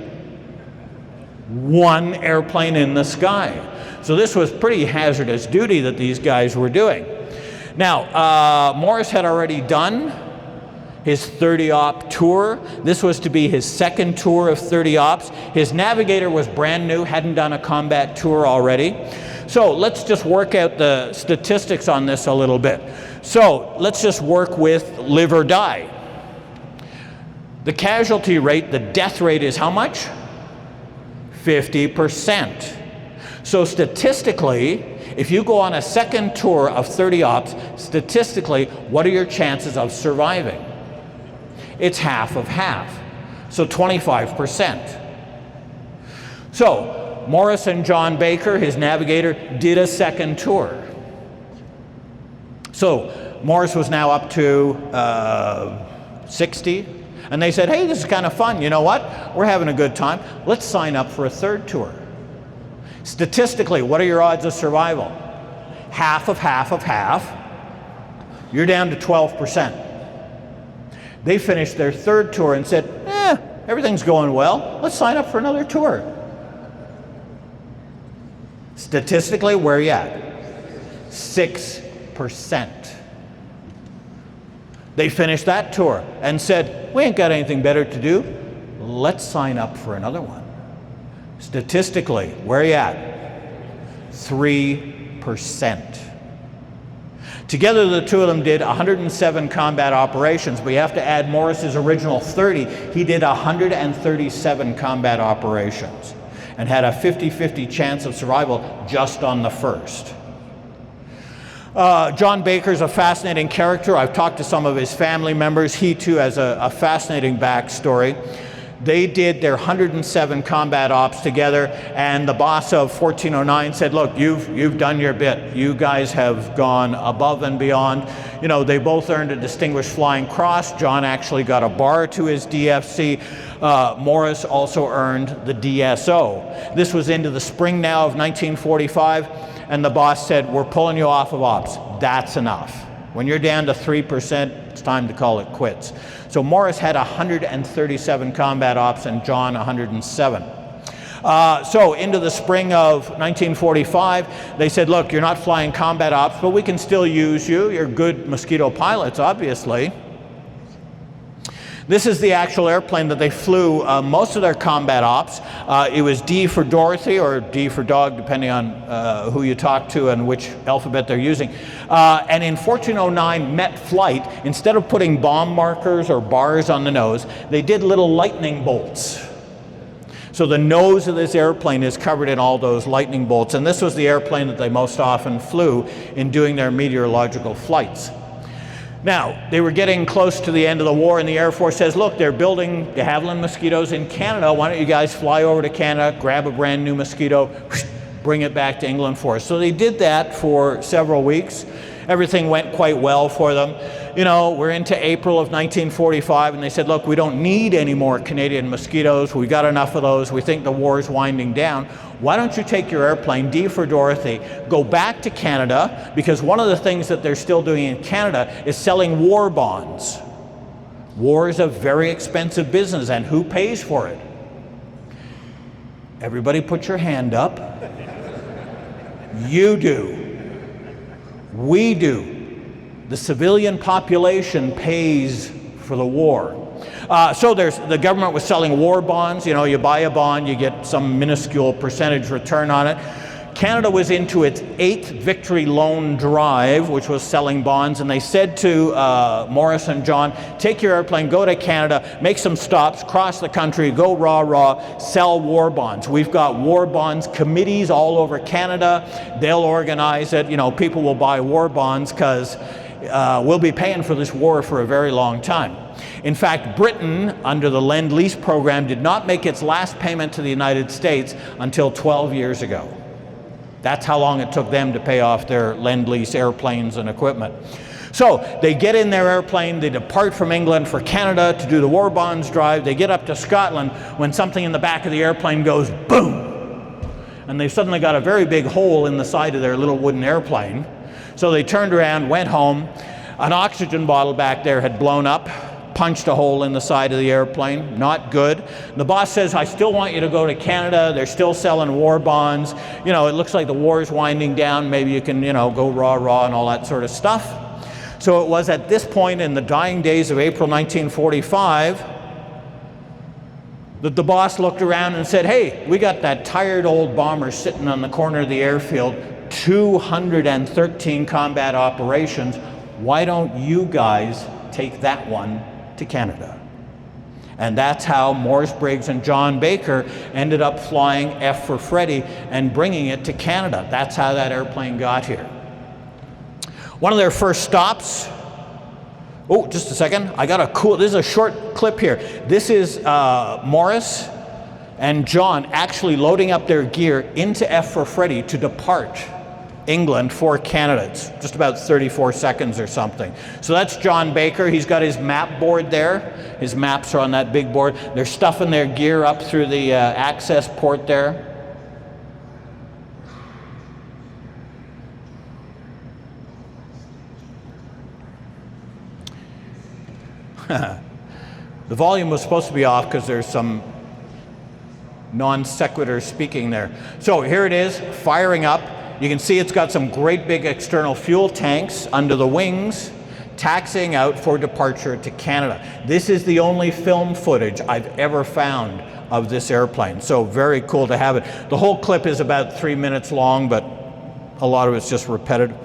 One airplane in the sky. So this was pretty hazardous duty that these guys were doing. Now, Morris had already done his 30-op tour. This was to be his second tour of 30 ops. His navigator was brand new, hadn't done a combat tour already. So let's just work out the statistics on this a little bit. So let's just work with live or die. The casualty rate, the death rate is how much? 50%. So statistically, if you go on a second tour of 30 ops, statistically, what are your chances of surviving? It's half of half, so 25%. So Morris and John Baker, his navigator, did a second tour. So Morris was now up to 60, and they said, hey, this is kind of fun. You know what? We're having a good time. Let's sign up for a third tour. Statistically, what are your odds of survival? Half of half of half. You're down to 12%. They finished their third tour and said, everything's going well. Let's sign up for another tour. Statistically, where are you at? 6%. They finished that tour and said, we ain't got anything better to do. Let's sign up for another one. Statistically, where are you at? 3%. Together, the two of them did 107 combat operations, but you have to add Morris's original 30. He did 137 combat operations and had a 50-50 chance of survival just on the first. John Baker's a fascinating character. I've talked to some of his family members. He too has a fascinating backstory. They did their 107 combat ops together, and the boss of 1409 said, look, you've done your bit. You guys have gone above and beyond. You know, they both earned a Distinguished Flying Cross. John actually got a bar to his DFC. Morris also earned the DSO. This was into the spring now of 1945, and the boss said, we're pulling you off of ops. That's enough. When you're down to 3%, it's time to call it quits. So Morris had 137 combat ops and John 107. So into the spring of 1945, they said, look, you're not flying combat ops, but we can still use you. You're good Mosquito pilots, obviously. This is the actual airplane that they flew most of their combat ops. It was D for Dorothy, or D for dog, depending on who you talk to and which alphabet they're using. And in 1409 Met flight, instead of putting bomb markers or bars on the nose, they did little lightning bolts. So the nose of this airplane is covered in all those lightning bolts, and this was the airplane that they most often flew in doing their meteorological flights. Now, they were getting close to the end of the war, and the Air Force says, look, they're building de Havilland Mosquitoes in Canada. Why don't you guys fly over to Canada, grab a brand new Mosquito, bring it back to England for us. So they did that for several weeks. Everything went quite well for them. You know, we're into April of 1945, and they said, look, we don't need any more Canadian Mosquitoes. We got enough of those. We think the war is winding down. Why don't you take your airplane, D for Dorothy, go back to Canada, because one of the things that they're still doing in Canada is selling war bonds. War is a very expensive business, and who pays for it? Everybody put your hand up. You do. We do. The civilian population pays for the war. So the government was selling war bonds. You know, you buy a bond, you get some minuscule percentage return on it. Canada was into its 8th Victory Loan Drive, which was selling bonds, and they said to Morris and John, take your airplane, go to Canada, make some stops, cross the country, go rah-rah, sell war bonds. We've got war bonds committees all over Canada. They'll organize it. You know, people will buy war bonds because we'll be paying for this war for a very long time. In fact, Britain, under the Lend-Lease program, did not make its last payment to the United States until 12 years ago. That's how long it took them to pay off their Lend-Lease airplanes and equipment. So they get in their airplane, they depart from England for Canada to do the war bonds drive. They get up to Scotland when something in the back of the airplane goes boom! And they've suddenly got a very big hole in the side of their little wooden airplane. So they turned around, went home. An oxygen bottle back there had blown up, punched a hole in the side of the airplane. Not good. The boss says, I still want you to go to Canada. They're still selling war bonds. You know, it looks like the war is winding down. Maybe you can, you know, go rah-rah and all that sort of stuff. So it was at this point in the dying days of April 1945 that the boss looked around and said, hey, we got that tired old bomber sitting on the corner of the airfield, 213 combat operations. Why don't you guys take that one to Canada? And that's how Morris Briggs and John Baker ended up flying F for Freddy and bringing it to Canada. That's how that airplane got here. One of their first stops, oh, just a second, I got a cool, this is a short clip here. This is Morris and John actually loading up their gear into F for Freddy to depart England for Canada. It's just about 34 seconds or something. So that's John Baker. He's got his map board there. His maps are on that big board. They're stuffing their gear up through the access port there. The volume was supposed to be off because there's some non sequitur speaking there. So here it is, firing up. You can see it's got some great big external fuel tanks under the wings, taxiing out for departure to Canada. This is the only film footage I've ever found of this airplane, so very cool to have it. The whole clip is about 3 minutes long, but a lot of it's just repetitive.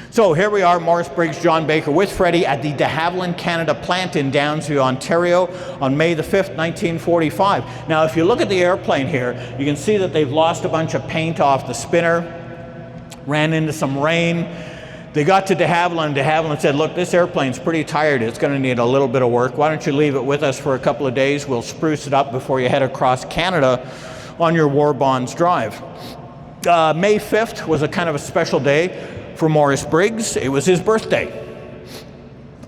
So here we are, Morris Briggs, John Baker with Freddie at the de Havilland Canada plant in Downsview, Ontario on May the 5th, 1945. Now if you look at the airplane here, you can see that they've lost a bunch of paint off the spinner, ran into some rain. They got to de Havilland. De Havilland said, look, this airplane's pretty tired. It's going to need a little bit of work. Why don't you leave it with us for a couple of days? We'll spruce it up before you head across Canada on your war bonds drive. May 5th was a kind of a special day for Morris Briggs. It was his birthday.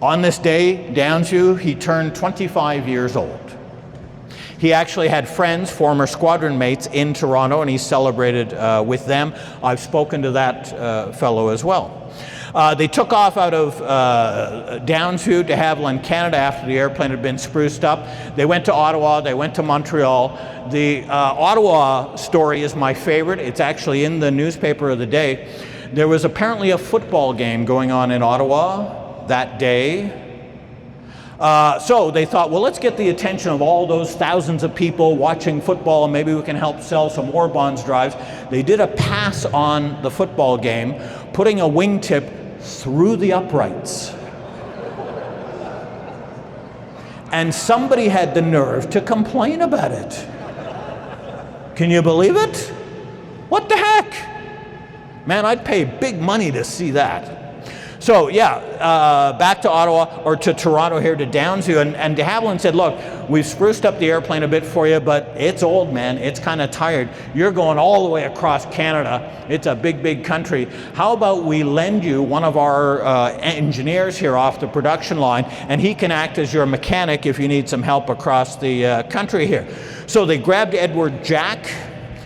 On this day, Downsview, he turned 25 years old. He actually had friends, former squadron mates in Toronto, and he celebrated with them. I've spoken to that fellow as well. They took off out of Downsview to Havilland, Canada, after the airplane had been spruced up. They went to Ottawa, they went to Montreal. The Ottawa story is my favorite. It's actually in the newspaper of the day. There was apparently a football game going on in Ottawa that day. So they thought, well, let's get the attention of all those thousands of people watching football, and maybe we can help sell some war bonds drives. They did a pass on the football game, putting a wingtip through the uprights. And somebody had the nerve to complain about it. Can you believe it? What the heck? Man, I'd pay big money to see that. So yeah, back to Ottawa, or to Toronto here, to Downsview, and de Havilland said, look, we've spruced up the airplane a bit for you, but it's old, man. It's kind of tired. You're going all the way across Canada. It's a big, big country. How about we lend you one of our engineers here off the production line, and he can act as your mechanic if you need some help across the country here. So they grabbed Edward Jack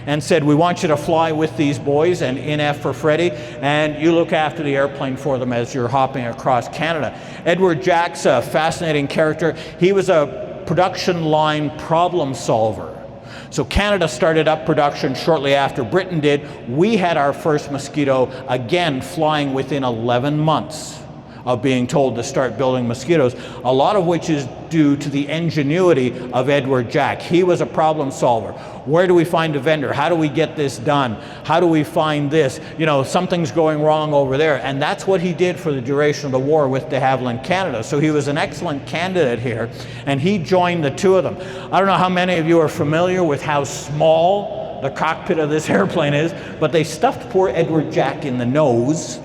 and said, we want you to fly with these boys, and in F for Freddie, and you look after the airplane for them as you're hopping across Canada. Edward Jack's a fascinating character. He was a production line problem solver. So Canada started up production shortly after Britain did. We had our first Mosquito, again, flying within 11 months of being told to start building Mosquitoes, a lot of which is due to the ingenuity of Edward Jack. He was a problem solver. Where do we find a vendor? How do we get this done? How do we find this? You know, something's going wrong over there. And that's what he did for the duration of the war with de Havilland, Canada. So he was an excellent candidate here, and he joined the two of them. I don't know how many of you are familiar with how small the cockpit of this airplane is, but they stuffed poor Edward Jack in the nose.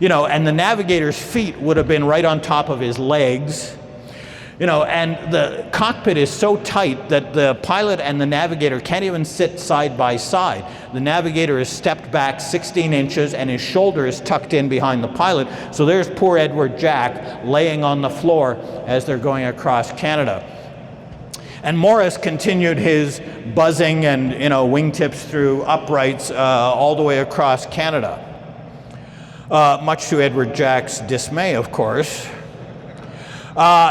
You know, and the navigator's feet would have been right on top of his legs. You know, and the cockpit is so tight that the pilot and the navigator can't even sit side by side. The navigator is stepped back 16 inches and his shoulder is tucked in behind the pilot. So there's poor Edward Jack laying on the floor as they're going across Canada. And Morris continued his buzzing and, you know, wingtips through uprights all the way across Canada. Much to Edward Jack's dismay, of course.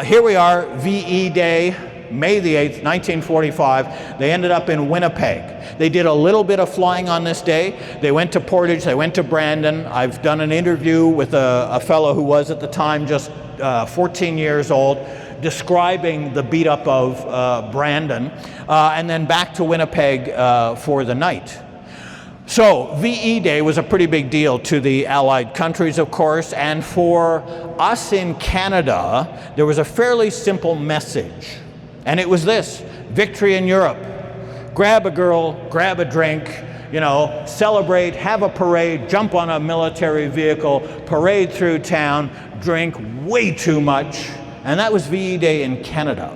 Here we are, VE Day, May the 8th, 1945. They ended up in Winnipeg. They did a little bit of flying on this day. They went to Portage, they went to Brandon. I've done an interview with a fellow who was at the time just 14 years old, describing the beat up of Brandon, and then back to Winnipeg for the night. So VE Day was a pretty big deal to the Allied countries, of course, and for us in Canada, there was a fairly simple message, and it was this: victory in Europe. Grab a girl, grab a drink, you know, celebrate, have a parade, jump on a military vehicle, parade through town, drink way too much, and that was VE Day in Canada.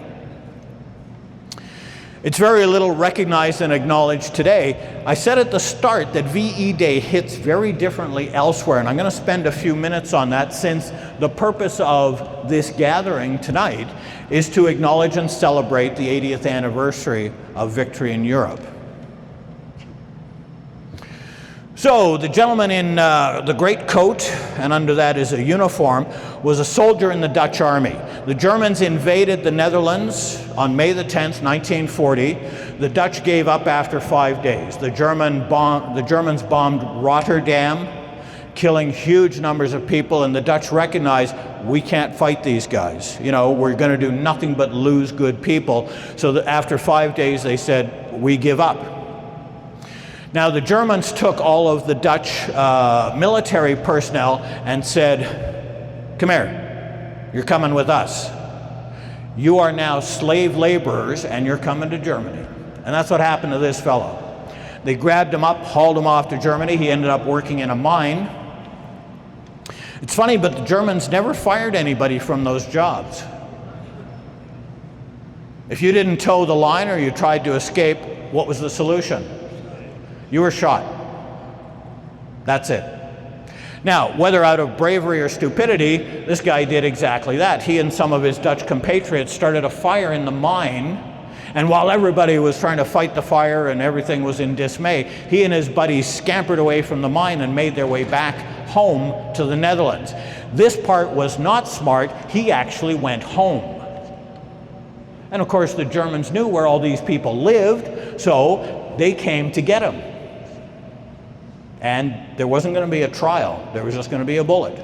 It's very little recognized and acknowledged today. I said at the start that VE Day hits very differently elsewhere, and I'm going to spend a few minutes on that, since the purpose of this gathering tonight is to acknowledge and celebrate the 80th anniversary of victory in Europe. So the gentleman in the great coat, and under that is a uniform, was a soldier in the Dutch army. The Germans invaded the Netherlands on May the 10th, 1940. The Dutch gave up after 5 days. The Germans bombed Rotterdam, killing huge numbers of people, and the Dutch recognized, we can't fight these guys. You know, we're going to do nothing but lose good people. So that after 5 days, they said, we give up. Now, the Germans took all of the Dutch military personnel and said, come here, you're coming with us. You are now slave laborers and you're coming to Germany. And that's what happened to this fellow. They grabbed him up, hauled him off to Germany. He ended up working in a mine. It's funny, but the Germans never fired anybody from those jobs. If you didn't tow the line or you tried to escape, what was the solution? You were shot. That's it. Now, whether out of bravery or stupidity, this guy did exactly that. He and some of his Dutch compatriots started a fire in the mine, and while everybody was trying to fight the fire and everything was in dismay, he and his buddies scampered away from the mine and made their way back home to the Netherlands. This part was not smart. He actually went home. And of course, the Germans knew where all these people lived, so they came to get him. And there wasn't going to be a trial. There was just going to be a bullet.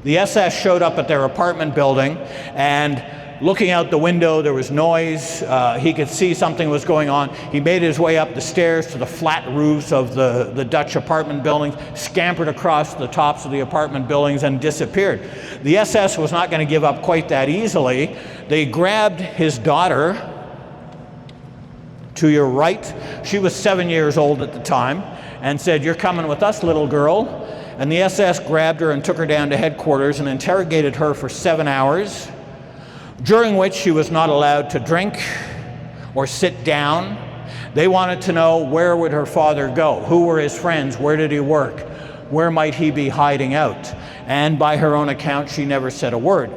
The SS showed up at their apartment building, and looking out the window, there was noise. He could see something was going on. He made his way up the stairs to the flat roofs of the Dutch apartment buildings, scampered across the tops of the apartment buildings, and disappeared. The SS was not going to give up quite that easily. They grabbed his daughter. To your right, she was 7 years old at the time, and said, "You're coming with us, little girl." And the SS grabbed her and took her down to headquarters and interrogated her for 7 hours, during which she was not allowed to drink or sit down. They wanted to know, where would her father go? Who were his friends? Where did he work? Where might he be hiding out? And by her own account, she never said a word.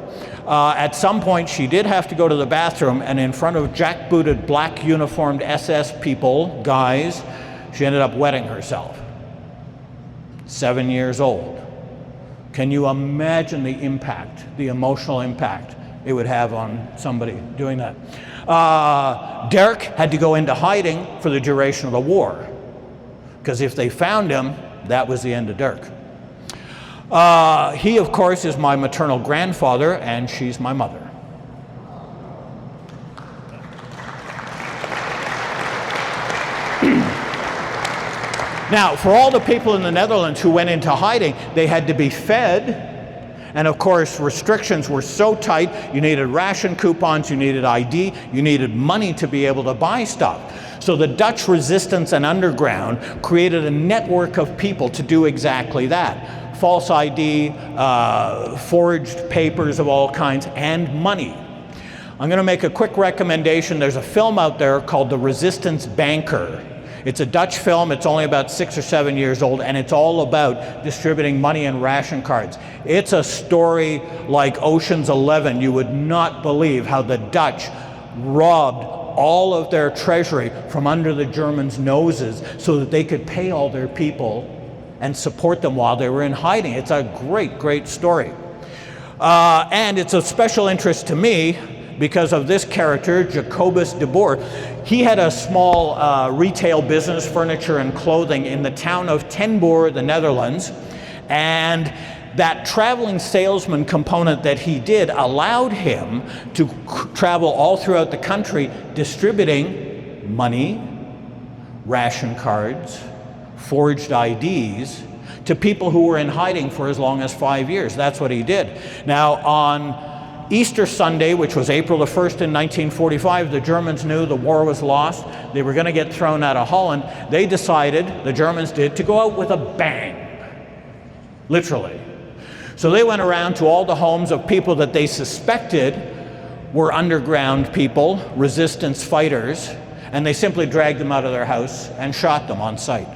At some point, she did have to go to the bathroom, and in front of jackbooted, black uniformed SS people, guys, she ended up wetting herself. 7 years old. Can you imagine the impact, the emotional impact it would have on somebody doing that? Derek had to go into hiding for the duration of the war, because if they found him, that was the end of Dirk. He, of course, is my maternal grandfather, and she's my mother. Now, for all the people in the Netherlands who went into hiding, they had to be fed. And of course, restrictions were so tight. You needed ration coupons, you needed ID, you needed money to be able to buy stuff. So the Dutch resistance and underground created a network of people to do exactly that. False ID, forged papers of all kinds, and money. I'm going to make a quick recommendation. There's a film out there called The Resistance Banker. It's a Dutch film. It's only about 6 or 7 years old, and it's all about distributing money and ration cards. It's a story like Ocean's 11. You would not believe how the Dutch robbed all of their treasury from under the Germans' noses so that they could pay all their people and support them while they were in hiding. It's a great, great story. And it's of special interest to me because of this character, Richard de Boer. He had a small retail business, furniture and clothing, in the town of Ten Boer, the Netherlands. And that traveling salesman component that he did allowed him to travel all throughout the country distributing money, ration cards, forged IDs to people who were in hiding for as long as 5 years. That's what he did. Now, on Easter Sunday, which was April the 1st in 1945, the Germans knew the war was lost. They were going to get thrown out of Holland. They decided, the Germans did, to go out with a bang, literally. So they went around to all the homes of people that they suspected were underground people, resistance fighters, and they simply dragged them out of their house and shot them on sight.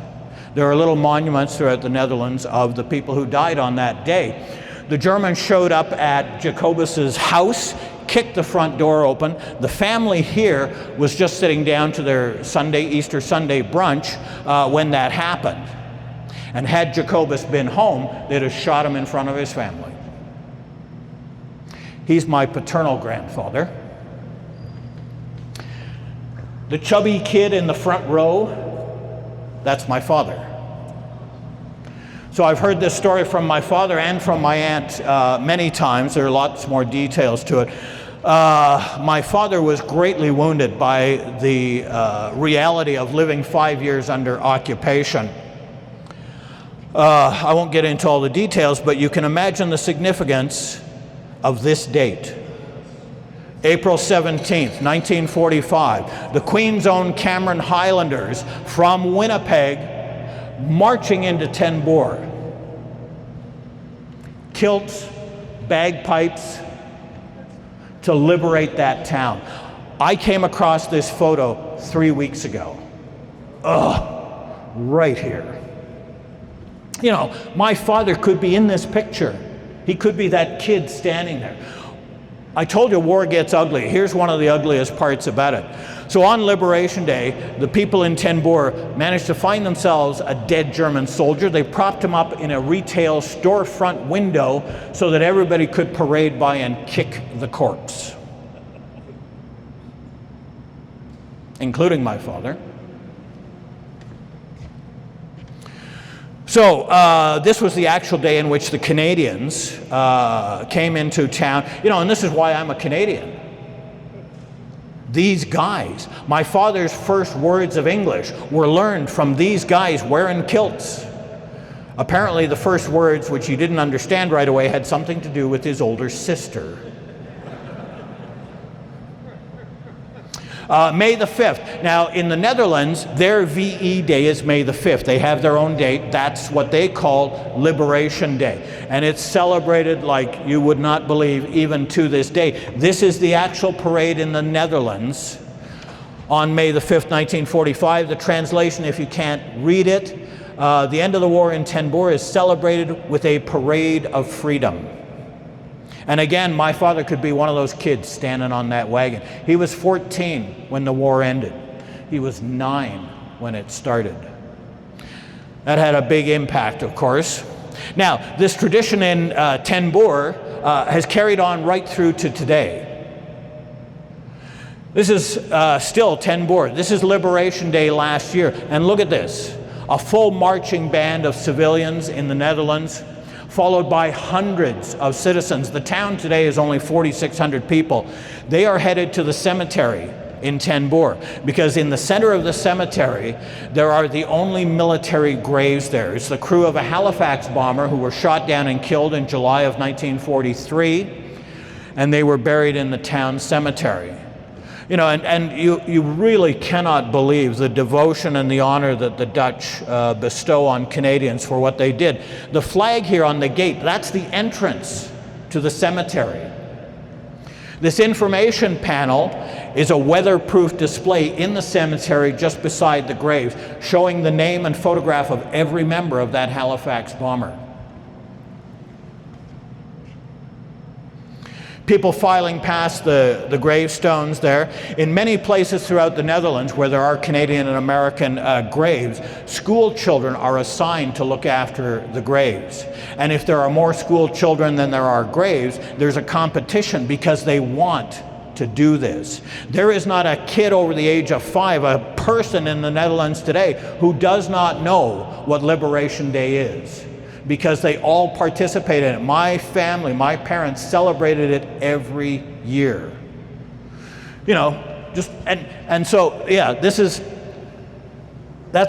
There are little monuments throughout the Netherlands of the people who died on that day. The Germans showed up at Jacobus's house, kicked the front door open. The family here was just sitting down to their Easter Sunday brunch when that happened. And had Jacobus been home, they'd have shot him in front of his family. He's my paternal grandfather. The chubby kid in the front row, that's my father. So I've heard this story from my father and from my aunt many times. There are lots more details to it. My father was greatly wounded by the reality of living 5 years under occupation. I won't get into all the details, but you can imagine the significance of this date. April 17th, 1945, the Queen's Own Cameron Highlanders from Winnipeg marching into Ten Boer. kilts, bagpipes, to liberate that town. I came across this photo 3 weeks ago. Right here. You know, my father could be in this picture. He could be that kid standing there. I told you war gets ugly. Here's one of the ugliest parts about it. So on Liberation Day, the people in Ten Boer managed to find themselves a dead German soldier. They propped him up in a retail storefront window so that everybody could parade by and kick the corpse, including my father. So this was the actual day in which the Canadians came into town. You know, and this is why I'm a Canadian. These guys, my father's first words of English were learned from these guys wearing kilts. Apparently the first words, which he didn't understand right away, had something to do with his older sister. May the 5th. Now, in the Netherlands, their VE Day is May the 5th. They have their own date. That's what they call Liberation Day. And it's celebrated like you would not believe, even to this day. This is the actual parade in the Netherlands on May the 5th, 1945. The translation, if you can't read it, the end of the war in Ten Boer is celebrated with a parade of freedom. And again, my father could be one of those kids standing on that wagon. He was 14 when the war ended. He was 9 when it started. That had a big impact, of course. Now, this tradition in Ten Boer has carried on right through to today. This is still Ten Boer. This is Liberation Day last year. And look at this. A full marching band of civilians in the Netherlands, followed by hundreds of citizens. The town today is only 4,600 people. They are headed to the cemetery in Ten Boer, because in the center of the cemetery, there are the only military graves there. It's the crew of a Halifax bomber who were shot down and killed in July of 1943, and they were buried in the town cemetery. You know, and you really cannot believe the devotion and the honor that the Dutch bestow on Canadians for what they did. The flag here on the gate, that's the entrance to the cemetery. This information panel is a weatherproof display in the cemetery just beside the graves, showing the name and photograph of every member of that Halifax bomber. People filing past the gravestones there. In many places throughout the Netherlands where there are Canadian and American graves, school children are assigned to look after the graves. And if there are more school children than there are graves, there's a competition because they want to do this. There is not a kid over the age of 5, a person in the Netherlands today, who does not know what Liberation Day is, because they all participate in it. My family, my parents celebrated it every year. You know, just, and so, yeah, that's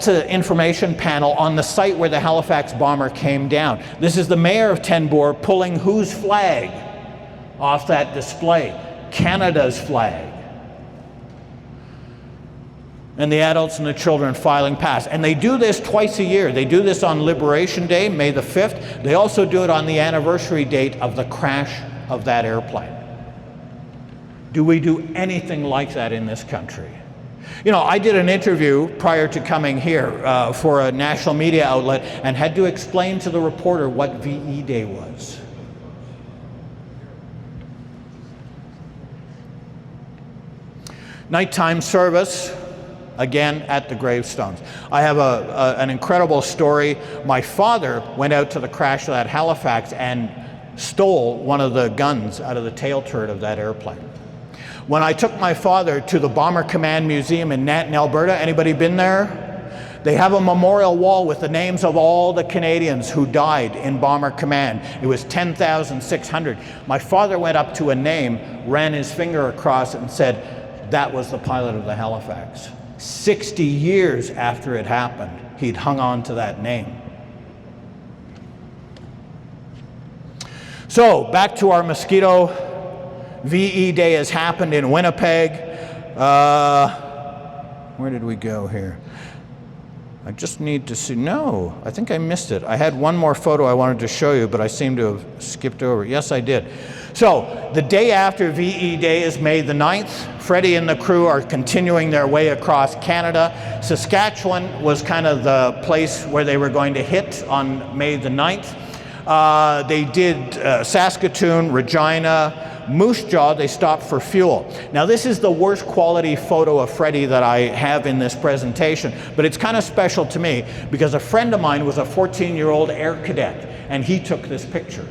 an information panel on the site where the Halifax bomber came down. This is the mayor of Ten Boer pulling whose flag off that display? Canada's flag. And the adults and the children filing past. And they do this twice a year. They do this on Liberation Day, May the 5th. They also do it on the anniversary date of the crash of that airplane. Do we do anything like that in this country? You know, I did an interview prior to coming here for a national media outlet and had to explain to the reporter what VE Day was. Nighttime service, again at the gravestones. I have an incredible story. My father went out to the crash of that Halifax and stole one of the guns out of the tail turret of that airplane. When I took my father to the Bomber Command Museum in Nanton, Alberta, anybody been there? They have a memorial wall with the names of all the Canadians who died in Bomber Command. It was 10,600. My father went up to a name, ran his finger across it and said, that was the pilot of the Halifax. 60 years after it happened, he'd hung on to that name. So, back to our Mosquito. VE Day has happened in Winnipeg. Where did we go here? I just need to see, no, I think I missed it. I had one more photo I wanted to show you, but I seem to have skipped over. Yes, I did. So the day after VE Day is May the 9th. Freddie and the crew are continuing their way across Canada. Saskatchewan was kind of the place where they were going to hit on May the 9th. They did Saskatoon, Regina, Moose Jaw. They stopped for fuel. Now this is the worst quality photo of Freddie that I have in this presentation, but it's kind of special to me because a friend of mine was a 14-year-old air cadet and he took this picture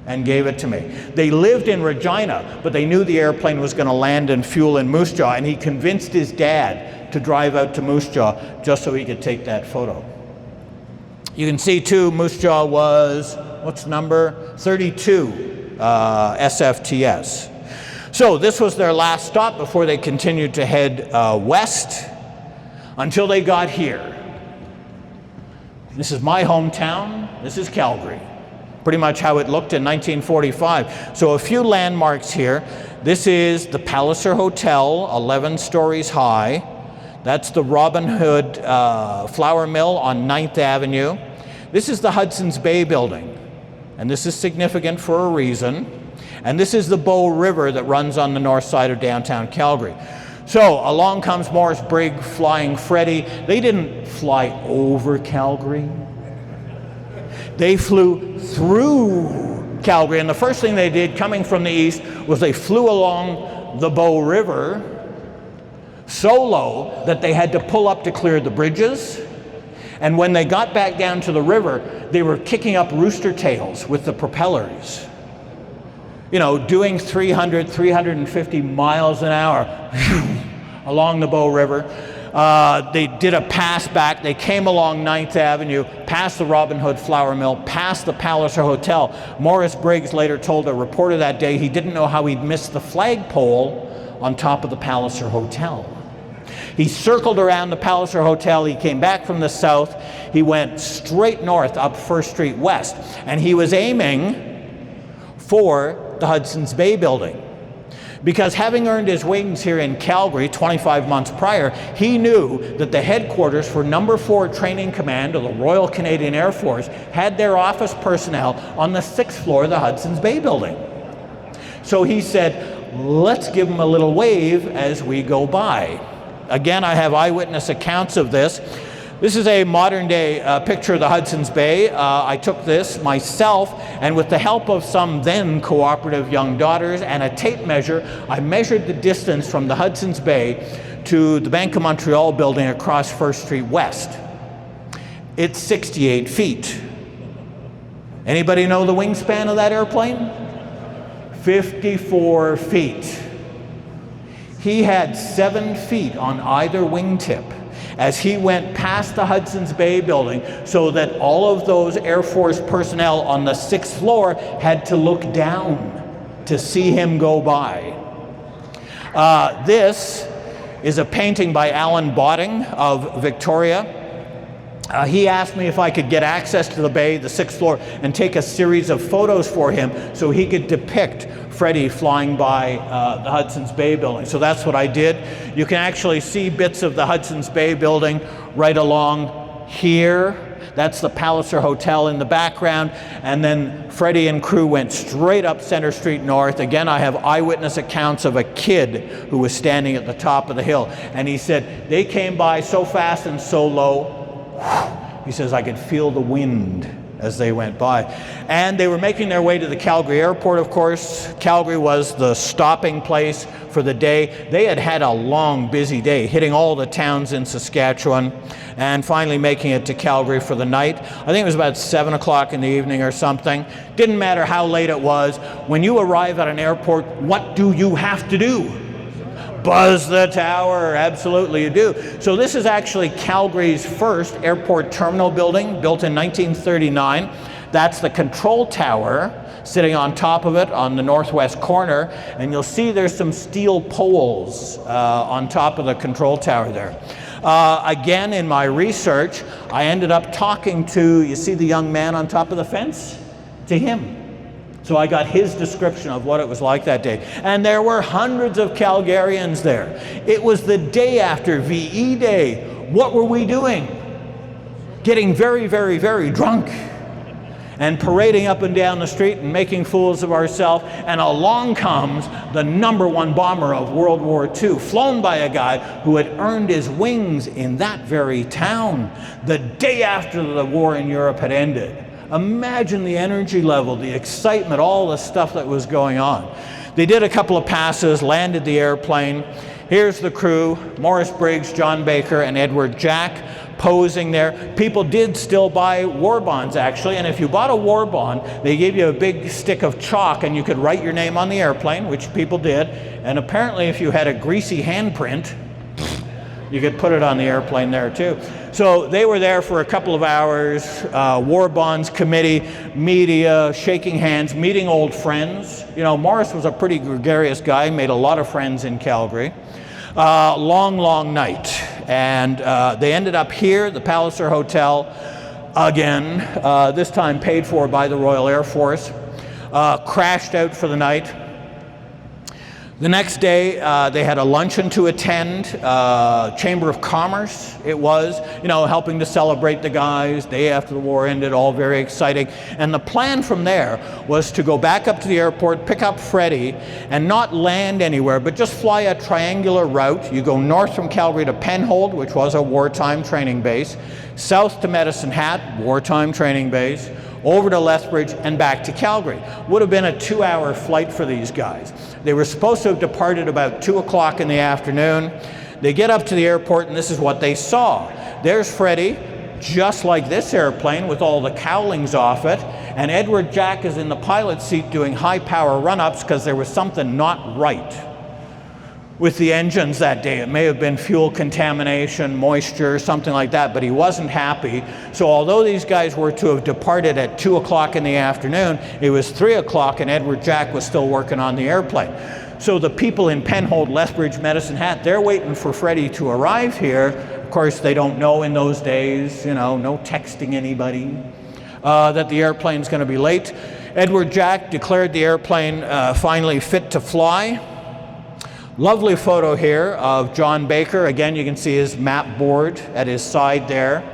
and gave it to me. They lived in Regina, but they knew the airplane was going to land and fuel in Moose Jaw, and he convinced his dad to drive out to Moose Jaw just so he could take that photo. You can see too, Moose Jaw was, what's the number? 32 SFTS. So this was their last stop before they continued to head west until they got here. This is my hometown. This is Calgary. Pretty much how it looked in 1945. So a few landmarks here. This is the Palliser Hotel, 11 stories high. That's the Robin Hood flour mill on 9th Avenue. This is the Hudson's Bay building, and this is significant for a reason. And this is the Bow River that runs on the north side of downtown Calgary. So along comes Morris Brig flying Freddie. They didn't fly over Calgary. They flew through Calgary, and the first thing they did coming from the east was they flew along the Bow River so low that they had to pull up to clear the bridges. And when they got back down to the river, they were kicking up rooster tails with the propellers. You know, doing 300, 350 miles an hour along the Bow River. They did a pass back. They came along 9th Avenue, past the Robin Hood flour mill, past the Palliser Hotel. Morris Briggs later told a reporter that day he didn't know how he'd missed the flagpole on top of the Palliser Hotel. He circled around the Palliser Hotel. He came back from the south. He went straight north up First Street West, and he was aiming for the Hudson's Bay building. Because having earned his wings here in Calgary 25 months prior, he knew that the headquarters for No. 4 Training Command of the Royal Canadian Air Force had their office personnel on the 6th floor of the Hudson's Bay building. So he said, let's give them a little wave as we go by. Again, I have eyewitness accounts of this. This is a modern day picture of the Hudson's Bay. I took this myself, and with the help of some then cooperative young daughters and a tape measure, I measured the distance from the Hudson's Bay to the Bank of Montreal building across First Street West. It's 68 feet. Anybody know the wingspan of that airplane? 54 feet. He had 7 feet on either wingtip as he went past the Hudson's Bay building, so that all of those Air Force personnel on the 6th floor had to look down to see him go by. This is a painting by Alan Botting of Victoria. He asked me if I could get access to the bay, the 6th floor, and take a series of photos for him so he could depict Freddie flying by the Hudson's Bay building. So that's what I did. You can actually see bits of the Hudson's Bay building right along here. That's the Palliser Hotel in the background. And then Freddie and crew went straight up Center Street North. Again, I have eyewitness accounts of a kid who was standing at the top of the hill. And he said, they came by so fast and so low. He says, I could feel the wind as they went by. And they were making their way to the Calgary airport, of course. Calgary was the stopping place for the day. They had had a long, busy day, hitting all the towns in Saskatchewan, and finally making it to Calgary for the night. I think it was about 7 o'clock in the evening or something. Didn't matter how late it was. When you arrive at an airport, what do you have to do? Buzz the tower, absolutely you do. So this is actually Calgary's first airport terminal building, built in 1939. That's the control tower sitting on top of it on the northwest corner, and you'll see there's some steel poles on top of the control tower there. Again, in my research, I ended up talking to, you see the young man on top of the fence? To him. So I got his description of what it was like that day. And there were hundreds of Calgarians there. It was the day after VE Day. What were we doing? getting very, very, very drunk and parading up and down the street and making fools of ourselves. And along comes the #1 bomber of World War II, flown by a guy who had earned his wings in that very town the day after the war in Europe had ended. Imagine the energy level, the excitement, all the stuff that was going on. They did a couple of passes, landed the airplane. Here's the crew, Morris Briggs, John Baker, and Edward Jack, posing there. People did still buy war bonds, actually, and if you bought a war bond, they gave you a big stick of chalk and you could write your name on the airplane, which people did, and apparently if you had a greasy handprint, you could put it on the airplane there too. So they were there for a couple of hours, war bonds committee, media, shaking hands, meeting old friends. You know, Morris was a pretty gregarious guy, made a lot of friends in Calgary. Long, long night. And they ended up here, the Palliser Hotel, again, this time paid for by the Royal Air Force. Crashed out for the night. The next day, they had a luncheon to attend, Chamber of Commerce it was, you know, helping to celebrate the guys, day after the war ended, all very exciting. And the plan from there was to go back up to the airport, pick up Freddie, and not land anywhere, but just fly a triangular route. You go north from Calgary to Penhold, which was a wartime training base, south to Medicine Hat, wartime training base, over to Lethbridge and back to Calgary. Would have been a 2-hour flight for these guys. They were supposed to have departed about 2 o'clock in the afternoon. They get up to the airport and this is what they saw. There's Freddie, just like this airplane with all the cowlings off it, and Edward Jack is in the pilot's seat doing high power run-ups because there was something not right with the engines that day. It may have been fuel contamination, moisture, something like that, but he wasn't happy. So although these guys were to have departed at 2 o'clock in the afternoon, it was 3 o'clock and Edward Jack was still working on the airplane. So the people in Penhold, Lethbridge, Medicine Hat, they're waiting for Freddie to arrive here. Of course, they don't know in those days, you know, no texting anybody, that the airplane's going to be late. Edward Jack declared the airplane finally fit to fly. Lovely photo here of John Baker. Again, you can see his map board at his side there.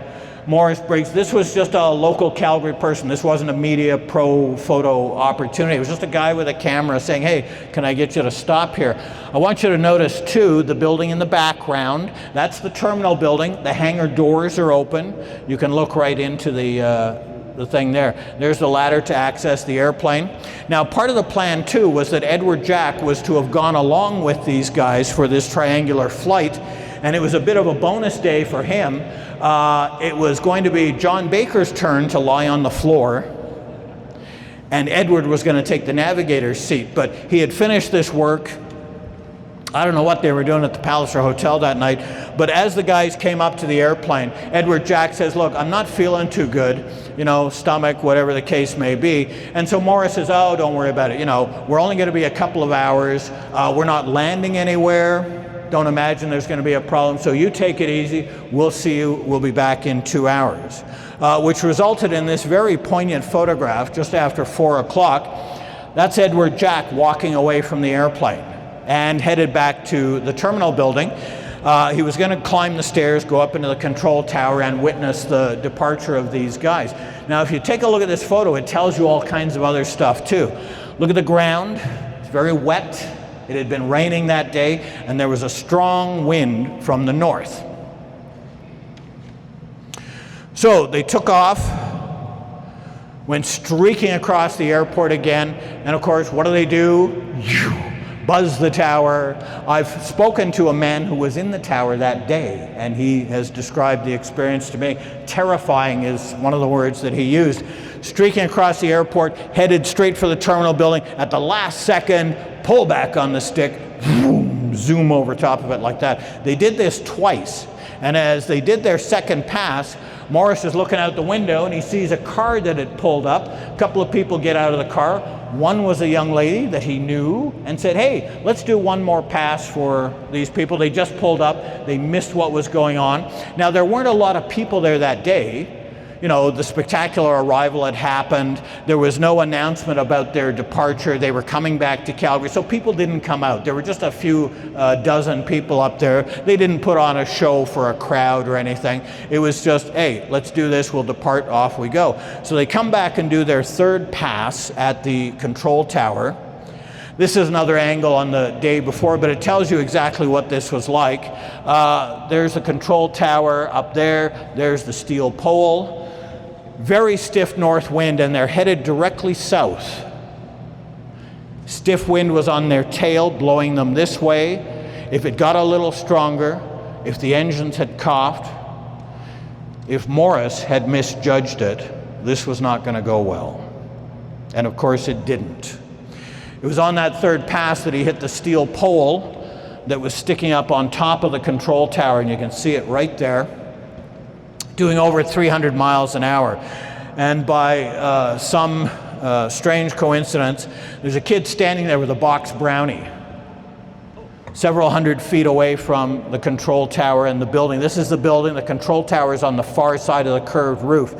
Morris Briggs. This was just a local Calgary person. This wasn't a media pro photo opportunity. It was just a guy with a camera saying, hey, can I get you to stop here? I want you to notice too, the building in the background. That's the terminal building. The hangar doors are open. You can look right into the thing there. There's the ladder to access the airplane. Now, part of the plan too was that Edward Jack was to have gone along with these guys for this triangular flight, and it was a bit of a bonus day for him. It was going to be John Baker's turn to lie on the floor, and Edward was going to take the navigator's seat, but he had finished this work. I don't know what they were doing at the Palliser Hotel that night, but as the guys came up to the airplane, Edward Jack says, look, I'm not feeling too good, you know, stomach, whatever the case may be. And so Morris says, oh, don't worry about it. You know, we're only going to be a couple of hours. We're not landing anywhere. Don't imagine there's going to be a problem. So you take it easy. We'll see you. We'll be back in 2 hours, which resulted in this very poignant photograph just after 4 o'clock. That's Edward Jack walking away from the airplane and headed back to the terminal building. He was going to climb the stairs, go up into the control tower, and witness the departure of these guys. Now, if you take a look at this photo, it tells you all kinds of other stuff too. Look at the ground. It's very wet. It had been raining that day, and there was a strong wind from the north. So they took off, went streaking across the airport again, and of course, what do? Buzz the tower. I've spoken to a man who was in the tower that day, and he has described the experience to me. Terrifying is one of the words that he used. Streaking across the airport, headed straight for the terminal building. At the last second, pull back on the stick, zoom over top of it like that. They did this twice, and as they did their second pass, Morris is looking out the window and he sees a car that had pulled up. A couple of people get out of the car. One was a young lady that he knew and said, hey, let's do one more pass for these people. They just pulled up. They missed what was going on. Now, there weren't a lot of people there that day. you know, the spectacular arrival had happened. There was no announcement about their departure. They were coming back to Calgary, so people didn't come out. There were just a few dozen people up there. They didn't put on a show for a crowd or anything. It was just, hey, let's do this, we'll depart, off we go. So they come back and do their third pass at the control tower. This is another angle on the day before, but it tells you exactly what this was like. There's the control tower up there. There's the steel pole. Very stiff north wind, and they're headed directly south. Stiff wind was on their tail, blowing them this way. If it got a little stronger, if the engines had coughed, if Morris had misjudged it, this was not going to go well. And of course it didn't. It was on that third pass that he hit the steel pole that was sticking up on top of the control tower, and you can see it right there, doing over 300 miles an hour. And by some strange coincidence, there's a kid standing there with a box brownie several hundred feet away from the control tower and the building. This is the building. The control tower is on the far side of the curved roof.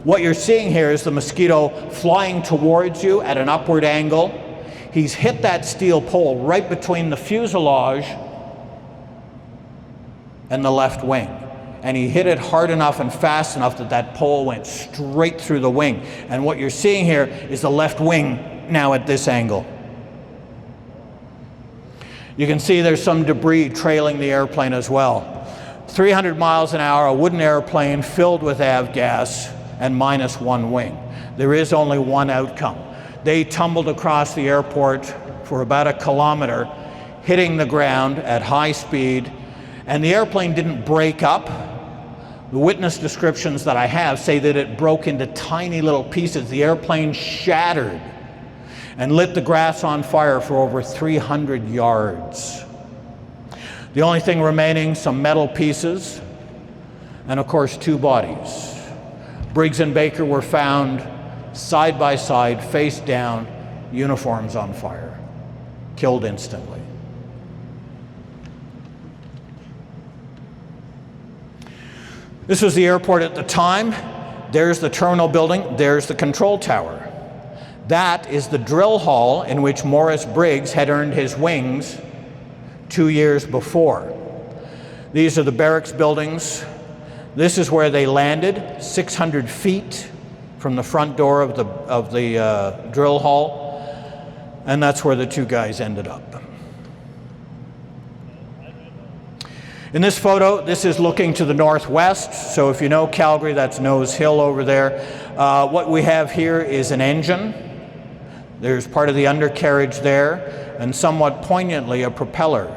What you're seeing here is the Mosquito flying towards you at an upward angle. He's hit that steel pole right between the fuselage and the left wing. And he hit it hard enough and fast enough that that pole went straight through the wing. And what you're seeing here is the left wing now at this angle. You can see there's some debris trailing the airplane as well. 300 miles an hour, a wooden airplane filled with avgas and -1 wing. There is only one outcome. They tumbled across the airport for about 1 kilometer, hitting the ground at high speed, and the airplane didn't break up. The witness descriptions that I have say that it broke into tiny little pieces. The airplane shattered and lit the grass on fire for over 300 yards. The only thing remaining, some metal pieces, and of course 2 bodies. Briggs and Baker were found side by side, face down, uniforms on fire, killed instantly. This was the airport at the time. There's the terminal building, there's the control tower. That is the drill hall in which Morris Briggs had earned his wings 2 years before. These are the barracks buildings. This is where they landed, 600 feet from the front door of the drill hall, and that's where the 2 guys ended up. In this photo, this is looking to the northwest, so if you know Calgary, that's Nose Hill over there. What we have here is an engine. There's part of the undercarriage there, and somewhat poignantly, a propeller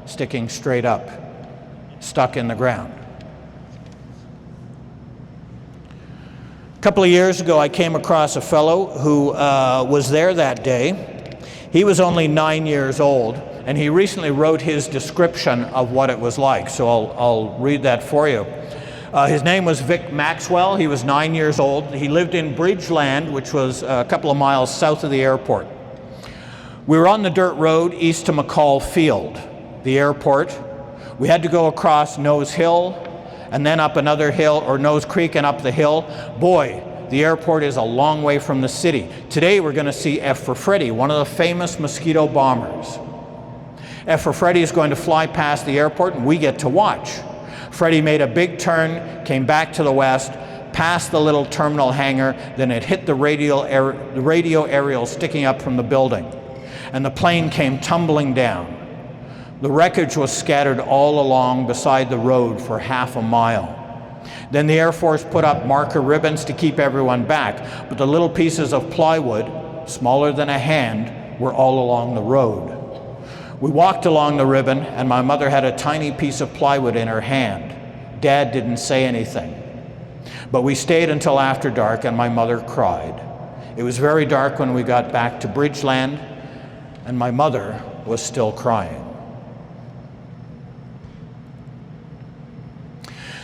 sticking straight up, stuck in the ground. A couple of years ago, I came across a fellow who was there that day. He was only 9 years old, and he recently wrote his description of what it was like, so I'll read that for you. His name was Vic Maxwell. He was 9 years old. He lived in Bridgeland, which was a couple of miles south of the airport. We were on the dirt road east to McCall Field, the airport. We had to go across Nose Hill, and then up another hill, or Nose Creek and up the hill. Boy, the airport is a long way from the city. Today we're going to see F for Freddy, one of the famous Mosquito bombers. F for Freddy is going to fly past the airport, and we get to watch. Freddy made a big turn, came back to the west, past the little terminal hangar, then it hit the radio aerial sticking up from the building, and the plane came tumbling down. The wreckage was scattered all along beside the road for half a mile. Then the Air Force put up marker ribbons to keep everyone back, but the little pieces of plywood, smaller than a hand, were all along the road. We walked along the ribbon, and my mother had a tiny piece of plywood in her hand. Dad didn't say anything. But we stayed until after dark, and my mother cried. It was very dark when we got back to Bridgeland, and my mother was still crying.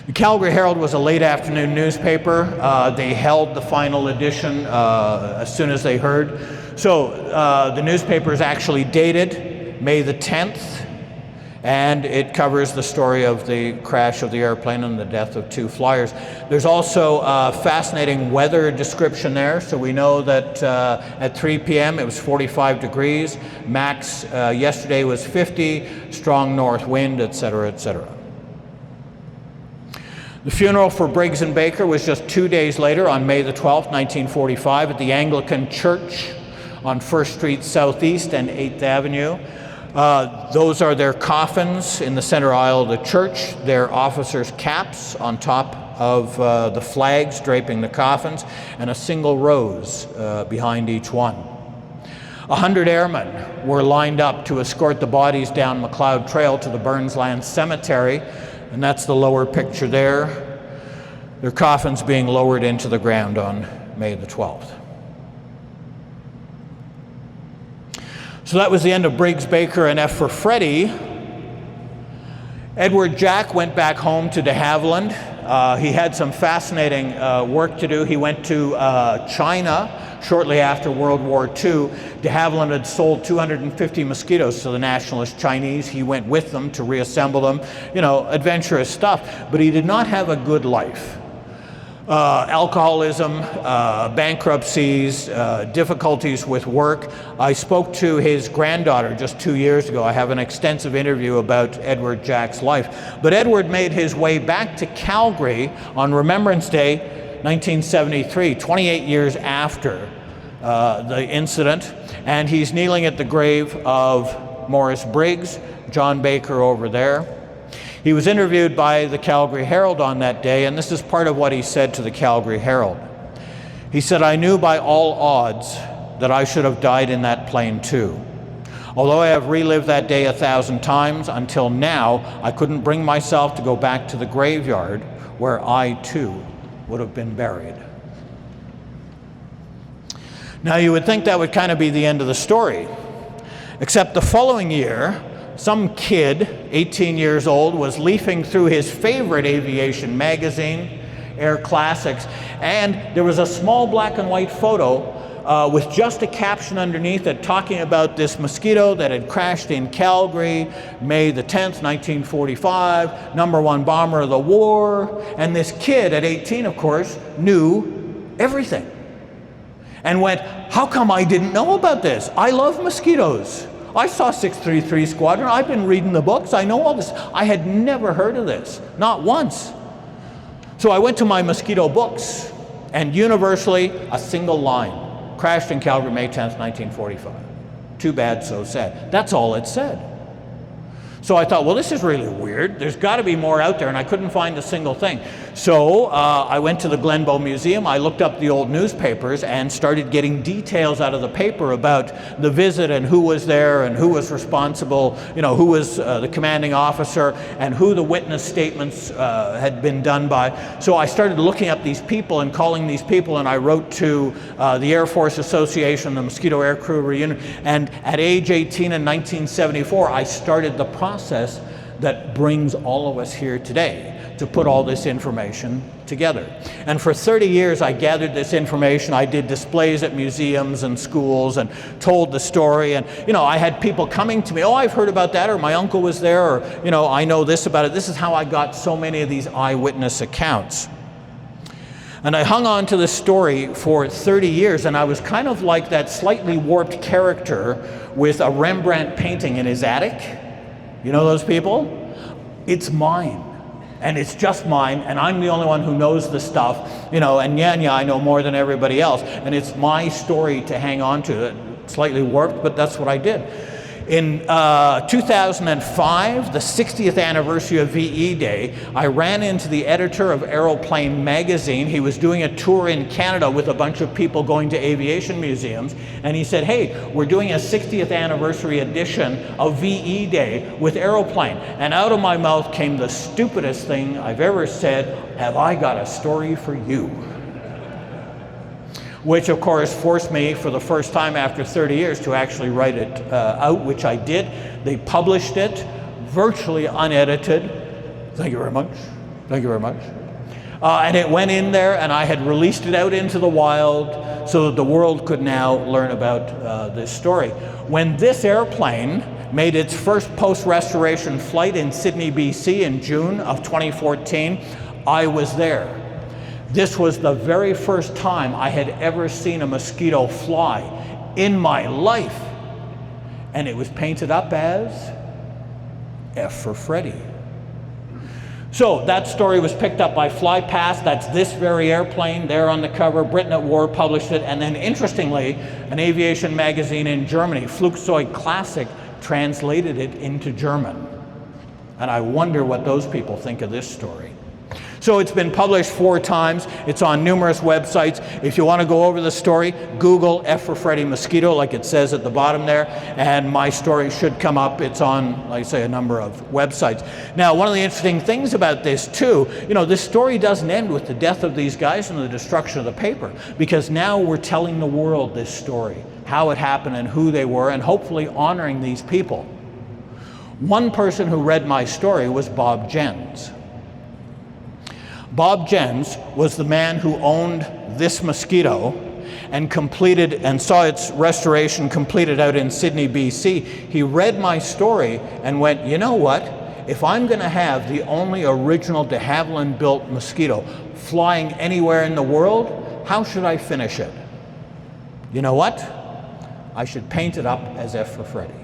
The Calgary Herald was a late afternoon newspaper. They held the final edition as soon as they heard. So the newspaper is actually dated May the 10th, And it covers the story of the crash of the airplane and the death of 2 flyers. There's also a fascinating weather description there. So we know that at 3 p.m. it was 45 degrees. Max yesterday was 50, strong north wind, etc., etc. The funeral for Briggs and Baker was just 2 days later on May the 12th, 1945 at the Anglican Church on 1st Street Southeast and 8th Avenue. Those are their coffins in the center aisle of the church, their officers' caps on top of the flags draping the coffins, and a single rose behind each one. 100 airmen were lined up to escort the bodies down McLeod Trail to the Burnsland Cemetery, and that's the lower picture there. Their coffins being lowered into the ground on May the 12th. So that was the end of Briggs, Baker, and F for Freddie. Edward Jack went back home to de Havilland. He had some fascinating work to do. He went to China shortly after World War II. De Havilland had sold 250 mosquitoes to the nationalist Chinese. He went with them to reassemble them. You know, adventurous stuff. But he did not have a good life. Alcoholism, bankruptcies, difficulties with work. I spoke to his granddaughter just 2 years ago. I have an extensive interview about Edward Jack's life. But Edward made his way back to Calgary on Remembrance Day, 1973, 28 years after the incident. And he's kneeling at the grave of Morris Briggs, John Baker over there. He was interviewed by the Calgary Herald on that day, and this is part of what he said to the Calgary Herald. He said, "I knew by all odds that I should have died in that plane too. Although I have relived that day 1,000 times, until now I couldn't bring myself to go back to the graveyard where I too would have been buried." Now you would think that would kind of be the end of the story, except the following year, some kid, 18 years old, was leafing through his favorite aviation magazine, Air Classics, and there was a small black and white photo with just a caption underneath it talking about this mosquito that had crashed in Calgary, May the 10th, 1945, #1 bomber of the war, and this kid at 18, of course, knew everything. And went, how come I didn't know about this? I love mosquitoes. I saw 633 Squadron, I've been reading the books, I know all this. I had never heard of this, not once. So I went to my mosquito books, and universally, a single line. Crashed in Calgary, May 10th, 1945. Too bad, so sad. That's all it said. So I thought, well, this is really weird. There's got to be more out there, and I couldn't find a single thing. So I went to the Glenbow Museum. I looked up the old newspapers and started getting details out of the paper about the visit and who was there and who was responsible, you know, who was the commanding officer and who the witness statements had been done by. So I started looking up these people and calling these people, and I wrote to the Air Force Association, the Mosquito Aircrew reunion, and at age 18 in 1974, I started the process that brings all of us here today to put all this information together. And for 30 years I gathered this information. I did displays at museums and schools and told the story, and you know, I had people coming to me, oh, I've heard about that, or my uncle was there, or you know, I know this about it. This is how I got so many of these eyewitness accounts. And I hung on to this story for 30 years, and I was kind of like that slightly warped character with a Rembrandt painting in his attic. You know those people? It's mine, and it's just mine, and I'm the only one who knows the stuff, you know, and yeah, I know more than everybody else, and it's my story to hang on to. Slightly warped, but that's what I did. In 2005, the 60th anniversary of VE Day, I ran into the editor of Aeroplane magazine. He was doing a tour in Canada with a bunch of people going to aviation museums, and he said, hey, we're doing a 60th anniversary edition of VE Day with Aeroplane. And out of my mouth came the stupidest thing I've ever said, have I got a story for you? Which of course forced me for the first time after 30 years to actually write it out, which I did. They published it, virtually unedited. Thank you very much. Thank you very much. And it went in there, and I had released it out into the wild so that the world could now learn about this story. When this airplane made its first post-restoration flight in Sydney, BC in June of 2014. I was there. This was the very first time I had ever seen a Mosquito fly in my life. And it was painted up as F for Freddy. So that story was picked up by FlyPast. That's this very airplane there on the cover. Britain at War published it. And then interestingly, an aviation magazine in Germany, Flugzeug Classic, translated it into German. And I wonder what those people think of this story. So it's been published 4 times. It's on numerous websites. If you want to go over the story, Google F for Freddy Mosquito, like it says at the bottom there, and my story should come up. It's on, like I say, a number of websites. Now, one of the interesting things about this too, this story doesn't end with the death of these guys and the destruction of the paper, because now we're telling the world this story, how it happened and who they were, and hopefully honoring these people. One person who read my story was Bob Jens. Bob Jens was the man who owned this Mosquito and saw its restoration completed out in Sydney, BC. He read my story and went, you know what? If I'm going to have the only original de Havilland built Mosquito flying anywhere in the world, how should I finish it? You know what? I should paint it up as F for Freddy.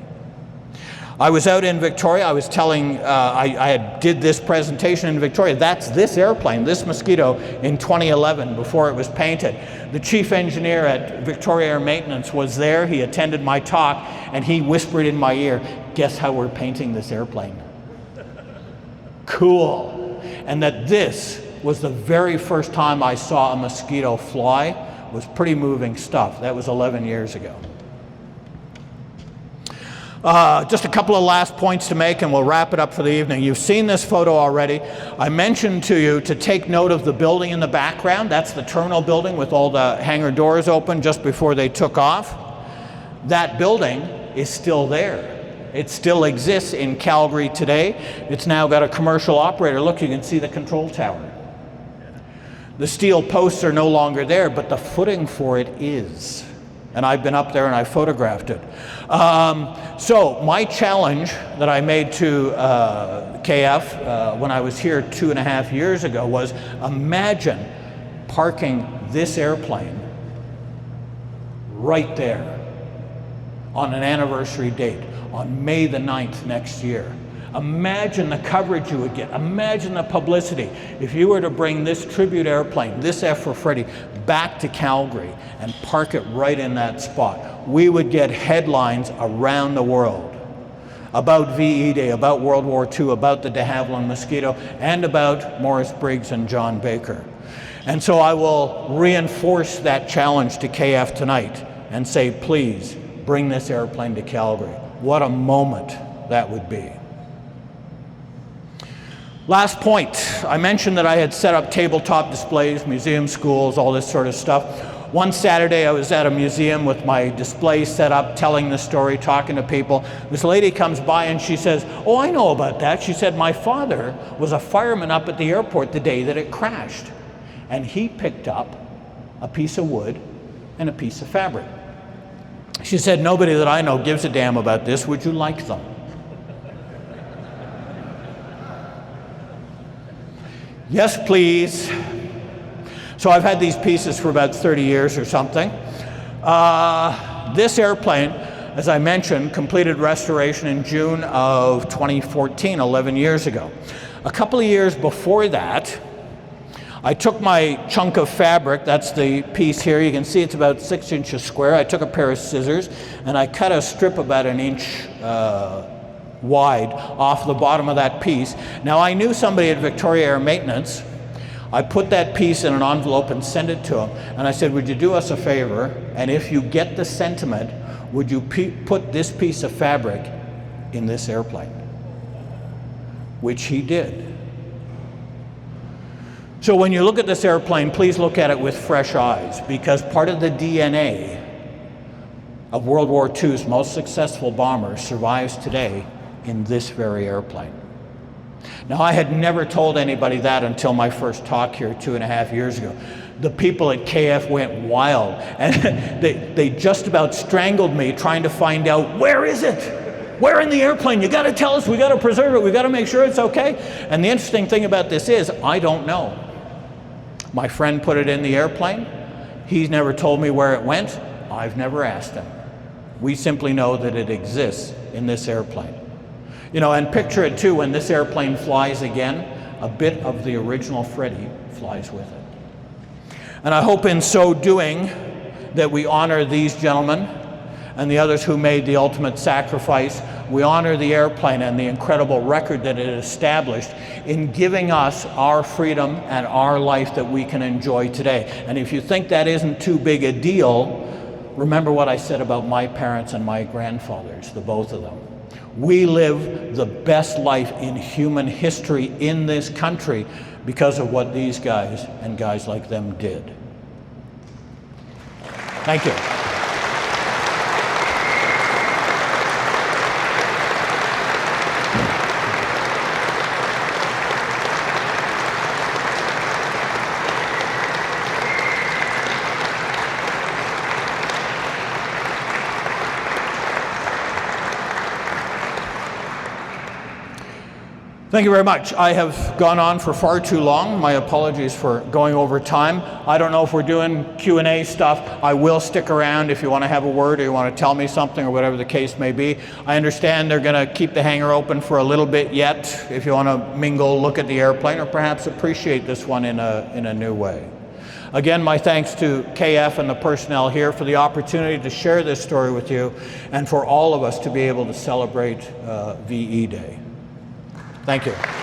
I was out in Victoria. I was telling, I did this presentation in Victoria. That's this airplane, this Mosquito, in 2011 before it was painted. The chief engineer at Victoria Air Maintenance was there. He attended my talk and he whispered in my ear, guess how we're painting this airplane? Cool. And that this was the very first time I saw a Mosquito fly. It was pretty moving stuff. That was 11 years ago. Just a couple of last points to make and we'll wrap it up for the evening. You've seen this photo already. I mentioned to you to take note of the building in the background. That's the terminal building with all the hangar doors open just before they took off. That building is still there. It still exists in Calgary today. It's now got a commercial operator. Look, you can see the control tower. The steel posts are no longer there, but the footing for it is. And I've been up there and I photographed it. So my challenge that I made to KF when I was here 2.5 years ago was imagine parking this airplane right there on an anniversary date, on May the 9th next year. Imagine the coverage you would get. Imagine the publicity. If you were to bring this tribute airplane, this F for Freddy, back to Calgary and park it right in that spot, we would get headlines around the world about VE Day, about World War II, about the de Havilland Mosquito, and about Morris Briggs and John Baker. And so I will reinforce that challenge to KF tonight and say, please bring this airplane to Calgary. What a moment that would be. Last point, I mentioned that I had set up tabletop displays, museum schools, all this sort of stuff. One Saturday I was at a museum with my display set up, telling the story, talking to people. This lady comes by and she says, oh, I know about that. She said, my father was a fireman up at the airport the day that it crashed. And he picked up a piece of wood and a piece of fabric. She said, nobody that I know gives a damn about this. Would you like them? Yes, please. So I've had these pieces for about 30 years or something. This airplane, as I mentioned, completed restoration in June of 2014, 11 years ago. A couple of years before that, I took my chunk of fabric, that's the piece here, you can see it's about 6 inches square. I took a pair of scissors and I cut a strip about 1 inch wide off the bottom of that piece. Now I knew somebody at Victoria Air Maintenance. I put that piece in an envelope and sent it to him, and I said, would you do us a favor, and if you get the sentiment, would you put this piece of fabric in this airplane? Which he did. So when you look at this airplane, please look at it with fresh eyes, because part of the DNA of World War II's most successful bombers survives today in this very airplane. Now, I had never told anybody that until my first talk here 2.5 years ago. The people at KF went wild, and they just about strangled me trying to find out, where is it? We're in the airplane, you gotta tell us, we gotta preserve it, we gotta make sure it's okay. And the interesting thing about this is, I don't know. My friend put it in the airplane. He's never told me where it went. I've never asked him. We simply know that it exists in this airplane. You know, and picture it too, when this airplane flies again, a bit of the original Freddie flies with it. And I hope in so doing that we honor these gentlemen and the others who made the ultimate sacrifice. We honor the airplane and the incredible record that it established in giving us our freedom and our life that we can enjoy today. And if you think that isn't too big a deal, remember what I said about my parents and my grandfathers, the both of them. We live the best life in human history in this country because of what these guys and guys like them did. Thank you. Thank you very much. I have gone on for far too long. My apologies for going over time. I don't know if we're doing Q&A stuff. I will stick around if you want to have a word or you want to tell me something or whatever the case may be. I understand they're going to keep the hangar open for a little bit yet if you want to mingle, look at the airplane, or perhaps appreciate this one in a new way. Again, my thanks to KF and the personnel here for the opportunity to share this story with you and for all of us to be able to celebrate VE Day. Thank you.